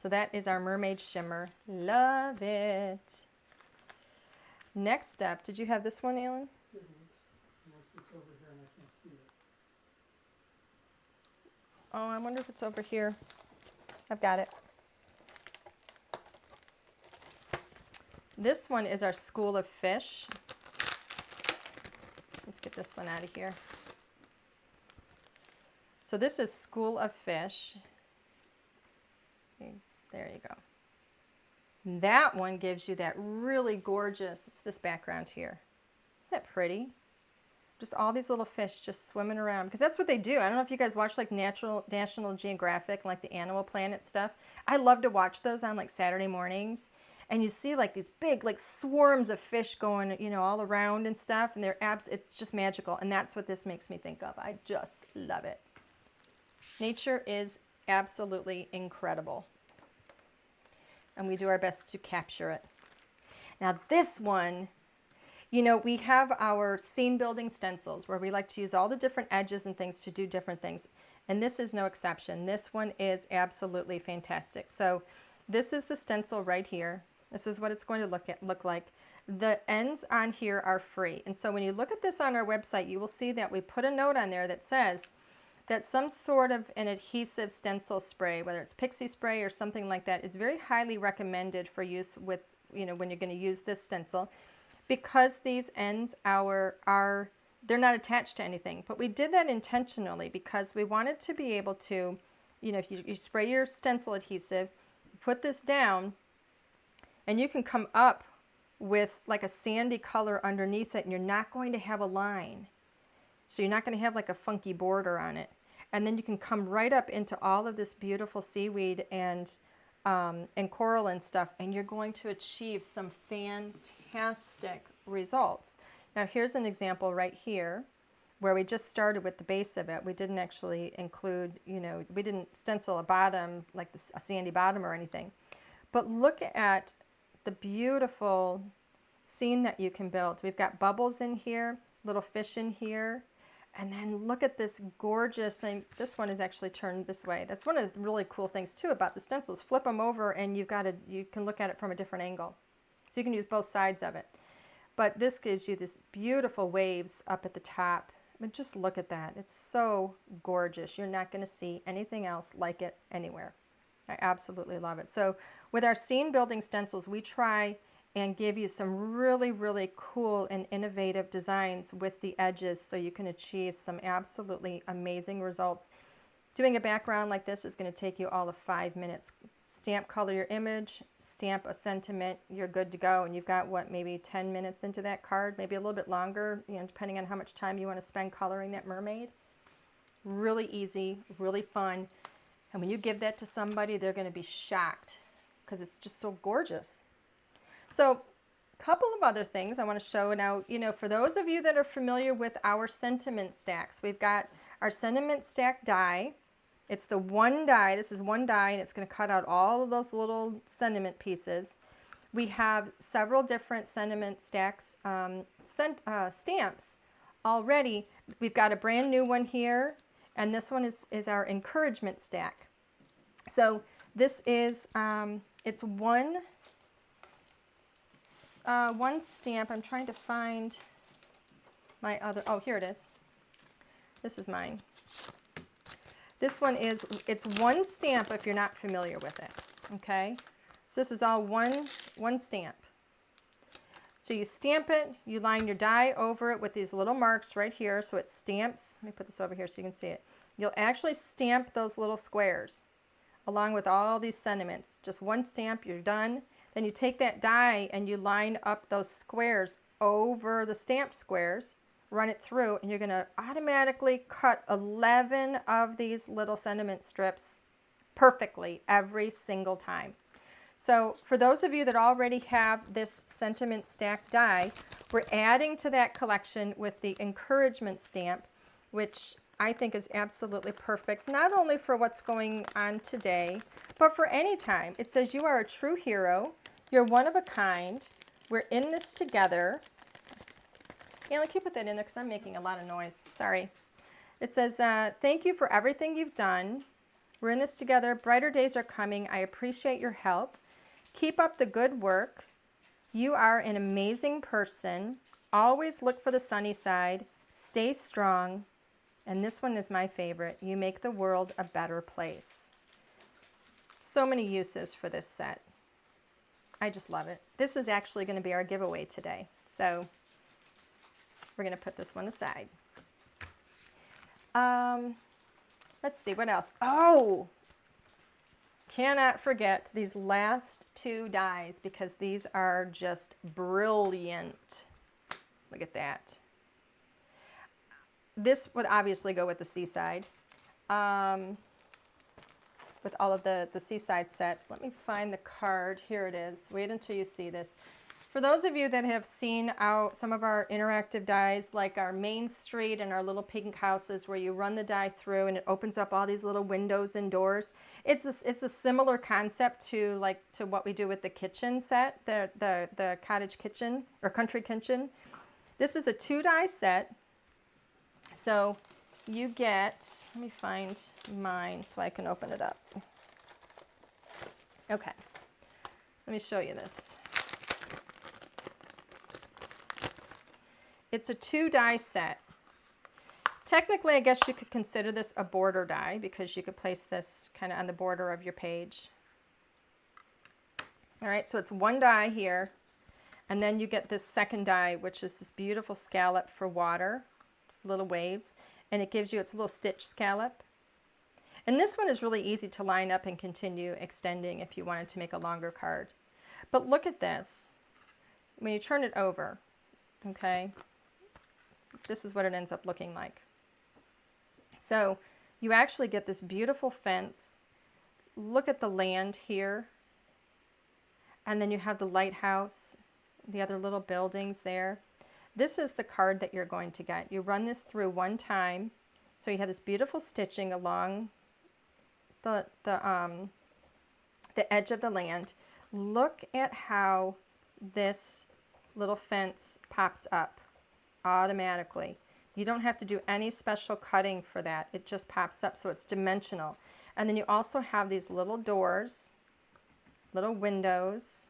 So that is our Mermaid Shimmer. Love it. Next up, did you have this one, Alan? Unless it's over here and I can't see it. Oh, I wonder if it's over here. I've got it. This one is our School of Fish. Let's get this one out of here. So this is School of Fish. Okay, there you go. That one gives you that really gorgeous, it's this background here. Isn't that pretty? Just all these little fish just swimming around, because that's what they do. I don't know if you guys watch like National Geographic, like the Animal Planet stuff. I love to watch those on like Saturday mornings. And you see like these big like swarms of fish going, you know, all around and stuff, and it's just magical. And that's what this makes me think of. I just love it. Nature is absolutely incredible. And we do our best to capture it. Now this one, you know, we have our scene building stencils where we like to use all the different edges and things to do different things. And this is no exception. This one is absolutely fantastic. So this is the stencil right here. This is what it's going to look like. The ends on here are free. And so when you look at this on our website, you will see that we put a note on there that says that some sort of an adhesive stencil spray, whether it's pixie spray or something like that, is very highly recommended for use with, you know, when you're going to use this stencil, because these ends they're not attached to anything. But we did that intentionally because we wanted to be able to, you know, if you spray your stencil adhesive, put this down, and you can come up with like a sandy color underneath it, and you're not going to have a line. So you're not going to have like a funky border on it. And then you can come right up into all of this beautiful seaweed and coral and stuff, and you're going to achieve some fantastic results. Now here's an example right here where we just started with the base of it. We didn't actually include, you know, we didn't stencil a bottom, like a sandy bottom or anything. But look at the beautiful scene that you can build. We've got bubbles in here, little fish in here, and then look at this gorgeous thing. This one is actually turned this way. That's one of the really cool things too about the stencils. Flip them over and you can look at it from a different angle. So you can use both sides of it. But this gives you this beautiful waves up at the top. I mean, just look at that. It's so gorgeous. You're not going to see anything else like it anywhere. I absolutely love it. So with our scene building stencils, we try and give you some really, really cool and innovative designs with the edges so you can achieve some absolutely amazing results. Doing a background like this is going to take you all of 5 minutes. Stamp color your image, stamp a sentiment, you're good to go. And you've got, what, maybe 10 minutes into that card, maybe a little bit longer, you know, depending on how much time you want to spend coloring that mermaid. Really easy, really fun. And when you give that to somebody, they're going to be shocked because it's just so gorgeous. So a couple of other things I want to show now. You know, for those of you that are familiar with our sentiment stacks, we've got our sentiment stack die. It's the one die. This is one die, and it's going to cut out all of those little sentiment pieces. We have several different sentiment stacks, stamps already. We've got a brand new one here, and this one is our encouragement stack. So this is, it's one stamp. I'm trying to find my other, oh, here it is. This is mine. This one is, it's one stamp if you're not familiar with it, okay? So this is all one stamp. So you stamp it, you line your die over it with these little marks right here so it stamps. Let me put this over here so you can see it. You'll actually stamp those little squares along with all these sentiments. Just one stamp, you're done. Then you take that die and you line up those squares over the stamped squares, run it through, and you're going to automatically cut 11 of these little sentiment strips perfectly every single time. So for those of you that already have this sentiment stack die, we're adding to that collection with the encouragement stamp, which I think is absolutely perfect, not only for what's going on today, but for any time. It says you are a true hero, you're one of a kind, we're in this together. Yeah, let me put that in there because I'm making a lot of noise. Sorry. It says, thank you for everything you've done. We're in this together. Brighter days are coming. I appreciate your help. Keep up the good work. You are an amazing person. Always look for the sunny side. Stay strong. And this one is my favorite. You make the world a better place. So many uses for this set. I just love it. This is actually going to be our giveaway today. So we're going to put this one aside. Let's see, what else? Oh, cannot forget these last two dies because these are just brilliant. Look at that. This would obviously go with the Seaside, with all of the Seaside set. Let me find the card. Here it is. Wait until you see this. For those of you that have seen some of our interactive dies, like our Main Street and our little pink houses where you run the die through and it opens up all these little windows and doors, it's a similar concept to what we do with the kitchen set, the cottage kitchen or country kitchen. This is a 2-die set. So you get, let me find mine so I can open it up. Okay, let me show you this. It's a 2-die set. Technically, I guess you could consider this a border die because you could place this kind of on the border of your page. All right, so it's one die here, and then you get this second die, which is this beautiful scallop for water, little waves, and it gives you its little stitch scallop. And this one is really easy to line up and continue extending if you wanted to make a longer card. But look at this. When you turn it over, okay, this is what it ends up looking like. So you actually get this beautiful fence. Look at the land here. And then you have the lighthouse, the other little buildings there. This is the card that you're going to get. You run this through one time. So you have this beautiful stitching along the edge of the land. Look at how this little fence pops up automatically. You don't have to do any special cutting for that. It just pops up, so it's dimensional. And then you also have these little doors, little windows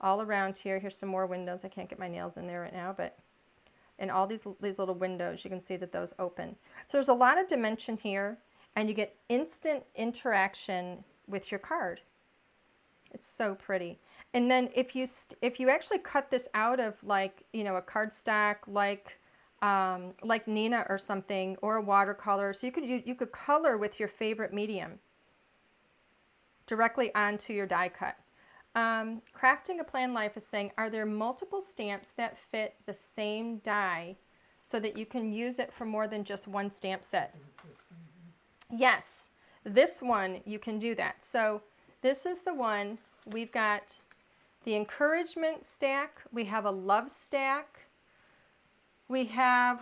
all around here. Here's some more windows. I can't get my nails in there right now, but in all these little windows, you can see that those open. So there's a lot of dimension here, and you get instant interaction with your card. It's so pretty. And then if you actually cut this out of, like, you know, a cardstock, like like Nina or something, or a watercolor. So you could color with your favorite medium directly onto your die cut. Crafting a Plan Life is saying, are there multiple stamps that fit the same die so that you can use it for more than just one stamp set? Yes, this one you can do that. So this is the one. We've got the encouragement stack. We have a love stack. We have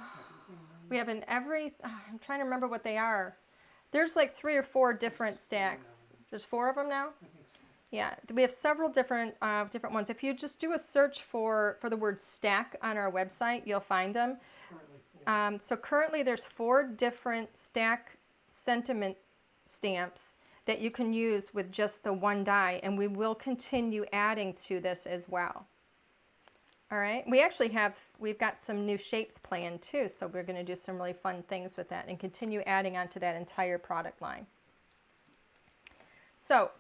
an every, I'm trying to remember what they are. There's like 3 or 4 different stacks. There's 4 of them now? Yeah, we have several different ones. If you just do a search for the word stack on our website, you'll find them. So currently there's 4 different stack sentiment stamps that you can use with just the one die, and we will continue adding to this as well. All right, we've got some new shapes planned too, so we're going to do some really fun things with that and continue adding on to that entire product line. So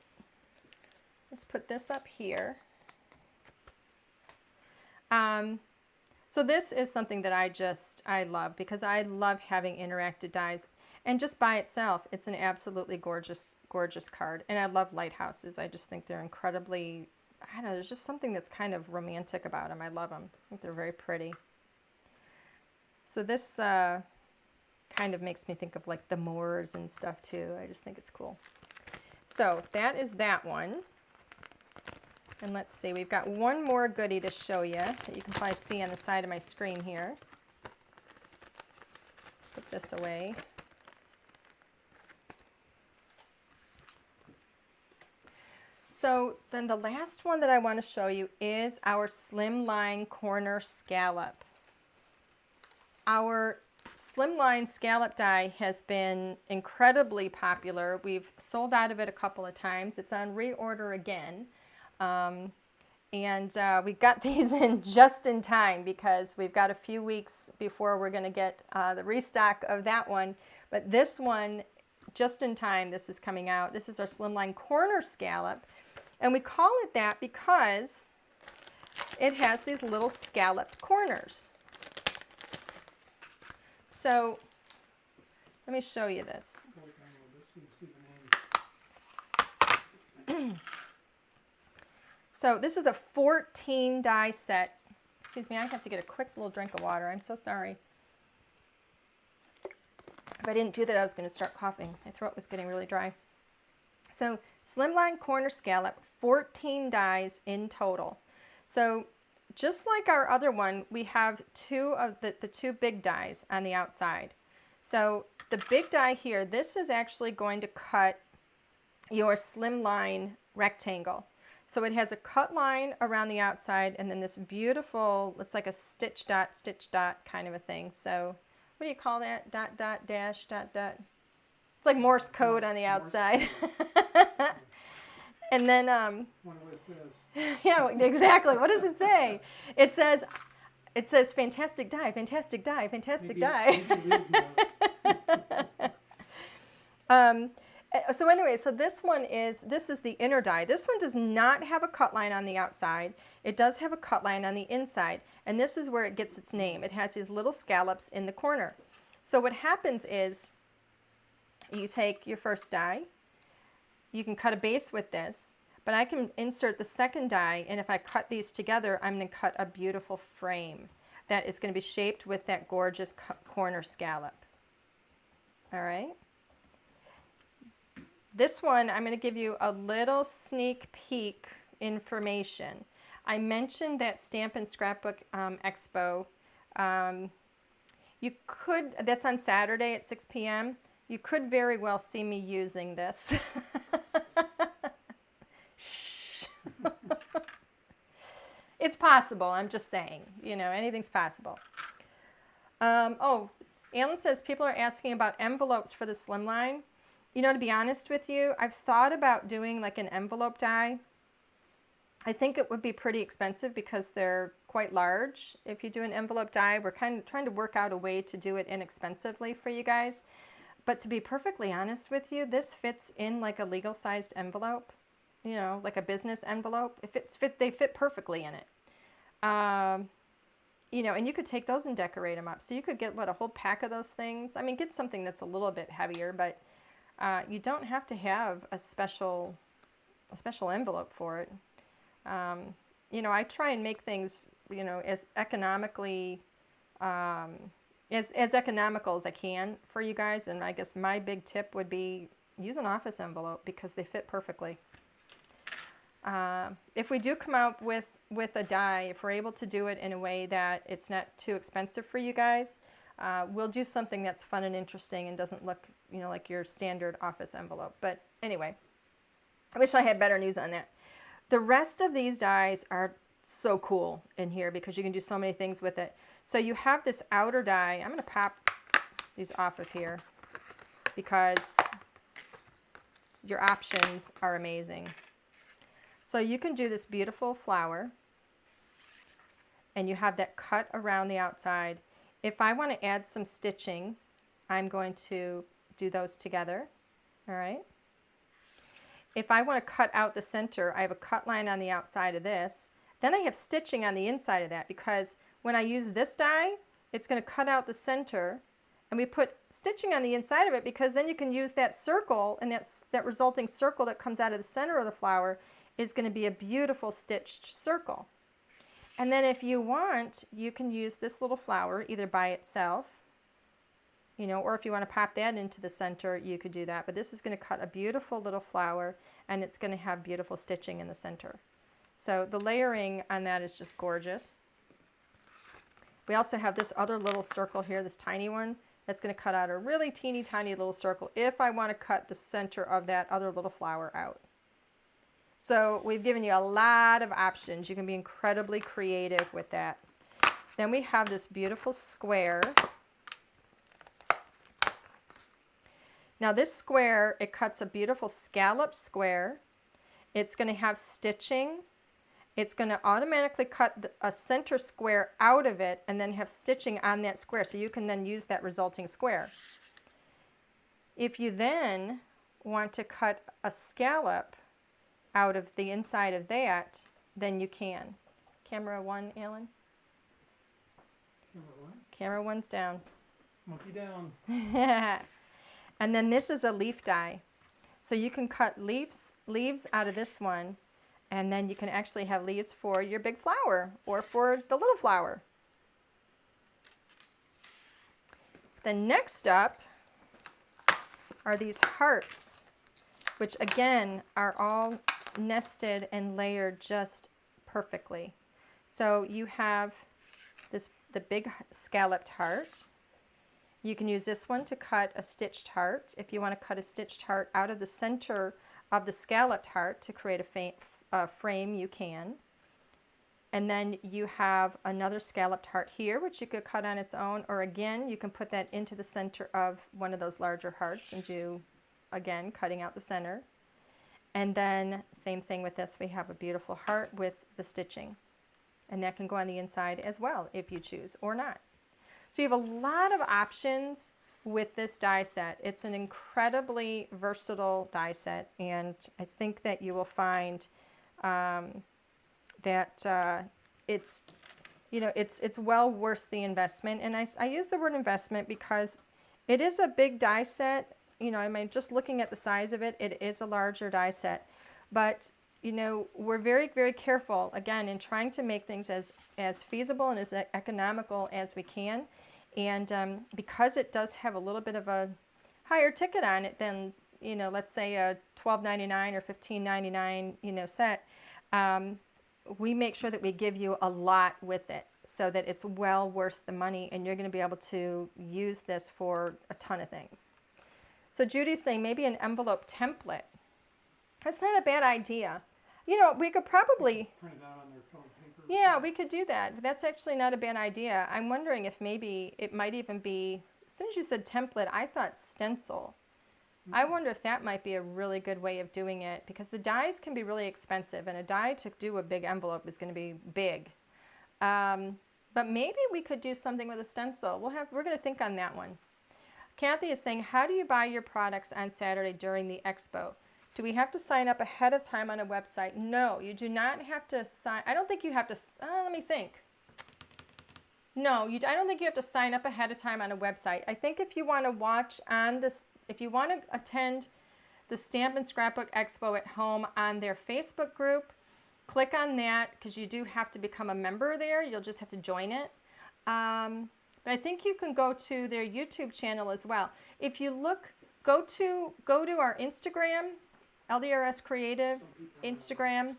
let's put this up here. So this is something that I love, because I love having interactive dies. And just by itself, it's an absolutely gorgeous, gorgeous card. And I love lighthouses. I just think they're incredibly, I don't know, there's just something that's kind of romantic about them. I love them. I think they're very pretty. So this kind of makes me think of like the Moors and stuff too. I just think it's cool. So that is that one. And let's see, we've got one more goodie to show you that you can probably see on the side of my screen here. Put this away. So then the last one that I want to show you is our Slimline corner scallop. Our Slimline scallop die has been incredibly popular. We've sold out of it a couple of times. It's on reorder again. We got these in just in time, because we've got a few weeks before we're going to get the restock of that one. But this one, just in time, this is coming out. This is our Slimline corner scallop. And we call it that because it has these little scalloped corners. So let me show you this. So this is a 14 die set. Excuse me, I have to get a quick little drink of water. I'm so sorry. If I didn't do that, I was going to start coughing. My throat was getting really dry. So Slimline corner scallop, 14 dies in total. So just like our other one, we have 2 of the 2 big dies on the outside. So the big die here, this is actually going to cut your Slimline rectangle. So it has a cut line around the outside, and then this beautiful, it's like a stitch dot kind of a thing. So what do you call that? Dot, dot, dash, dot, dot. It's like Morse code on the outside. And then, Wonder what it says. yeah, exactly. What does it say? It says fantastic die, fantastic die, fantastic die. So anyway, so this is the inner die. This one does not have a cut line on the outside. It does have a cut line on the inside, and this is where it gets its name. It has these little scallops in the corner. So what happens is you take your first die, you can cut a base with this, but I can insert the second die, and if I cut these together, I'm going to cut a beautiful frame that is going to be shaped with that gorgeous corner scallop. All right. This one, I'm going to give you a little sneak peek information. I mentioned that Stamp and Scrapbook Expo. That's on Saturday at 6 p.m. You could very well see me using this. Shh. It's possible, I'm just saying. You know, anything's possible. Oh, Alan says people are asking about envelopes for the Slimline. You know, to be honest with you, I've thought about doing like an envelope die. I think it would be pretty expensive because they're quite large. If you do an envelope die, we're kind of trying to work out a way to do it inexpensively for you guys. But to be perfectly honest with you, this fits in like a legal-sized envelope, you know, like a business envelope. They fit perfectly in it. you know, and you could take those and decorate them up. So you could get, what, a whole pack of those things? I mean, get something that's a little bit heavier, but you don't have to have a special envelope for it. You know, I try and make things, you know, as economically, as economical as I can for you guys. And I guess my big tip would be use an office envelope because they fit perfectly. If we do come out with a die, if we're able to do it in a way that it's not too expensive for you guys, we'll do something that's fun and interesting and doesn't look, you know, like your standard office envelope. But anyway, I wish I had better news on that. The rest of these dies are so cool in here because you can do so many things with it. So you have this outer die. I'm going to pop these off of here because your options are amazing. So you can do this beautiful flower, and you have that cut around the outside. If I want to add some stitching, I'm going to do those together. All right. If I want to cut out the center, I have a cut line on the outside of this. Then I have stitching on the inside of that because when I use this die, it's going to cut out the center, and we put stitching on the inside of it because then you can use that circle, and that resulting circle that comes out of the center of the flower is going to be a beautiful stitched circle. And then if you want, you can use this little flower either by itself, you know, or if you want to pop that into the center, you could do that. But this is going to cut a beautiful little flower, and it's going to have beautiful stitching in the center. So the layering on that is just gorgeous. We also have this other little circle here, this tiny one, that's going to cut out a really teeny tiny little circle if I want to cut the center of that other little flower out. So we've given you a lot of options. You can be incredibly creative with that. Then we have this beautiful square. Now this square, it cuts a beautiful scallop square. It's going to have stitching. It's going to automatically cut a center square out of it and then have stitching on that square. So you can then use that resulting square. If you then want to cut a scallop out of the inside of that, then you can. Camera 1, Alan? Camera 1? Camera 1's down. Monkey down. And then this is a leaf die. So you can cut leaves out of this one, and then you can actually have leaves for your big flower or for the little flower. Then next up are these hearts, which again are all nested and layered just perfectly. So you have the big scalloped heart. You can use this one to cut a stitched heart. If you want to cut a stitched heart out of the center of the scalloped heart to create a frame, you can. And then you have another scalloped heart here, which you could cut on its own, or again, you can put that into the center of one of those larger hearts and do, again, cutting out the center. And then same thing with this, we have a beautiful heart with the stitching. And that can go on the inside as well if you choose, or not. So you have a lot of options with this die set. It's an incredibly versatile die set, and I think that you will find that it's, you know, it's well worth the investment. And I use the word investment because it is a big die set. You know, I mean, just looking at the size of it, it is a larger die set. But, you know, we're very, very careful, again, in trying to make things as feasible and as economical as we can. And because it does have a little bit of a higher ticket on it than, you know, let's say a $12.99 or $15.99, you know, set, we make sure that we give you a lot with it so that it's well worth the money, and you're going to be able to use this for a ton of things. So Judy's saying maybe an envelope template. That's not a bad idea. You know, we could probably Print it out on their colored paper. Yeah, we could do that. That's actually not a bad idea. I'm wondering if maybe it might even be, as soon as you said template, I thought stencil. I wonder if that might be a really good way of doing it, because the dies can be really expensive, and a die to do a big envelope is going to be big. But maybe we could do something with a stencil. We're going to think on that one. Kathy is saying, how do you buy your products on Saturday during the expo? Do we have to sign up ahead of time on a website? No, you do not have to sign. I don't think you have to. Let me think. No, I don't think you have to sign up ahead of time on a website. I think if you want to watch on this, if you want to attend the Stamp and Scrapbook Expo at home on their Facebook group, click on that because you do have to become a member there. You'll just have to join it. But I think you can go to their YouTube channel as well. If you look, go to our Instagram, LDRS Creative Instagram.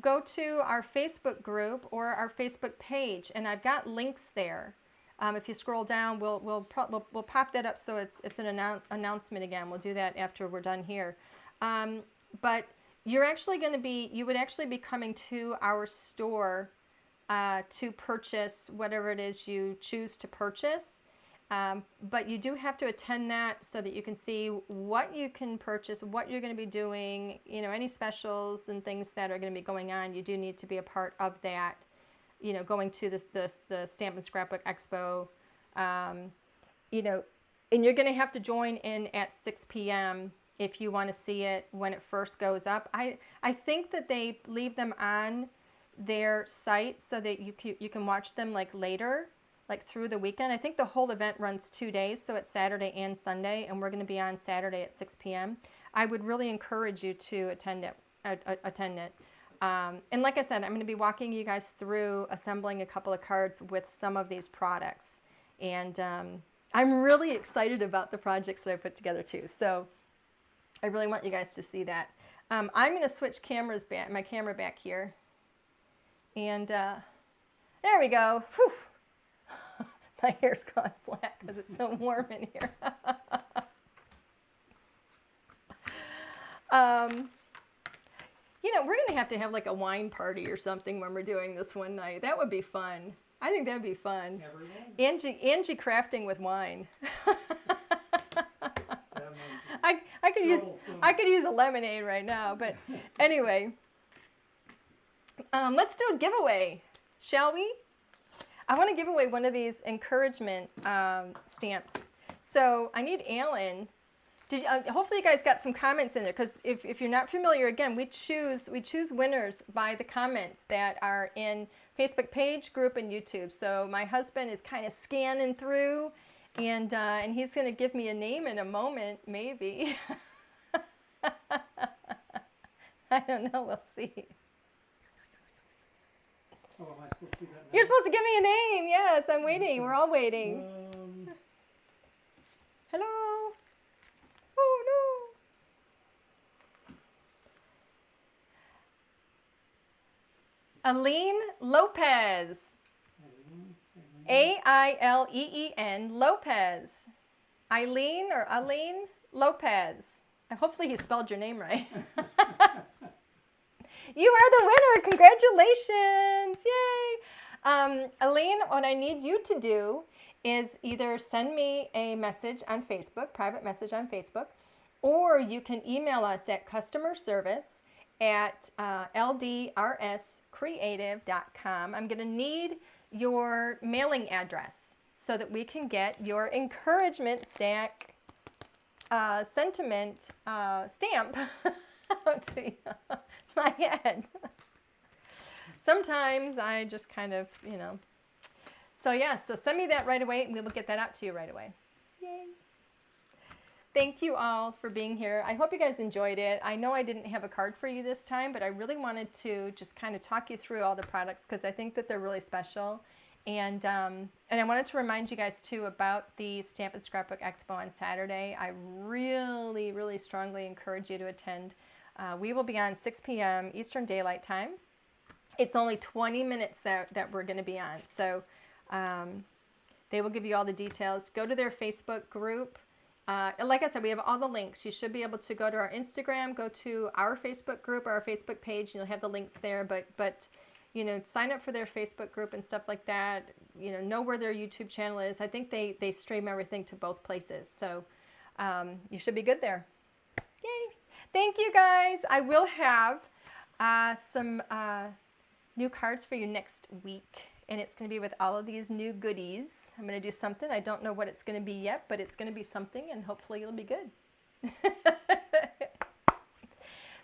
Go to our Facebook group or our Facebook page, and I've got links there. If you scroll down, we'll pop that up so it's an announcement again. We'll do that after we're done here. But you would actually be coming to our store to purchase whatever it is you choose to purchase. But you do have to attend that so that you can see what you can purchase, what you're going to be doing, you know, any specials and things that are going to be going on. You do need to be a part of that, you know, going to the Stamp and Scrapbook Expo, you know, and you're going to have to join in at 6 p.m. if you want to see it when it first goes up. I think that they leave them on their site so that you can watch them like later, like through the weekend. I think the whole event runs 2 days, so it's Saturday and Sunday, and we're going to be on Saturday at 6 p.m. I would really encourage you to attend it. And like I said, I'm going to be walking you guys through assembling a couple of cards with some of these products. And I'm really excited about the projects that I put together too. So I really want you guys to see that. I'm going to switch my camera back here. And there we go. Whew. My hair's gone flat because it's so warm in here. You know, we're going to have like a wine party or something when we're doing this one night. That would be fun. I think that'd be fun. Angie crafting with wine. I could use a lemonade right now, but anyway. Let's do a giveaway, shall we? I want to give away one of these encouragement stamps. So I need Alan. Hopefully you guys got some comments in there, because if you're not familiar, again, we choose winners by the comments that are in Facebook page, group, and YouTube. So my husband is kind of scanning through, and he's going to give me a name in a moment, maybe. I don't know. We'll see. Oh, am I supposed to do that now? You're supposed to give me a name. Yes, I'm waiting. We're all waiting. Hello. Oh, no. Aline Lopez. Aileen Lopez. Eileen or Aline Lopez. Hopefully he spelled your name right. You are the winner. Congratulations. Yay. Aline, what I need you to do is either send me a message on Facebook, private message on Facebook, or you can email us at customerservice@ldrscreative.com. I'm going to need your mailing address so that we can get your encouragement sentiment stamp out to my head. Sometimes I just kind of, you know. So yeah, so send me that right away and we will get that out to you right away. Yay. Thank you all for being here. I hope you guys enjoyed it. I know I didn't have a card for you this time, but I really wanted to just kind of talk you through all the products because I think that they're really special. And I wanted to remind you guys too about the Stamp and Scrapbook Expo on Saturday. I really, really strongly encourage you to attend. We will be on 6 p.m. Eastern Daylight Time. It's only 20 minutes that we're going to be on. So they will give you all the details. Go to their Facebook group. Like I said, we have all the links. You should be able to go to our Instagram, go to our Facebook group or our Facebook page, and you'll have the links there. But you know, sign up for their Facebook group and stuff like that. You know where their YouTube channel is. I think they stream everything to both places. So you should be good there. Yay. Thank you, guys. I will have some new cards for you next week. And it's going to be with all of these new goodies. I'm going to do something. I don't know what it's going to be yet, but it's going to be something, and hopefully it'll be good.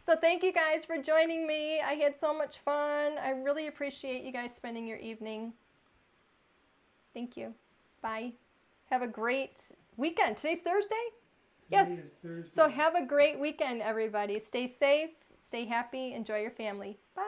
So thank you guys for joining me. I had so much fun. I really appreciate you guys spending your evening. Thank you. Bye. Have a great weekend. Today's Thursday? Today Yes. is Thursday. So have a great weekend, everybody. Stay safe, stay happy, enjoy your family. Bye.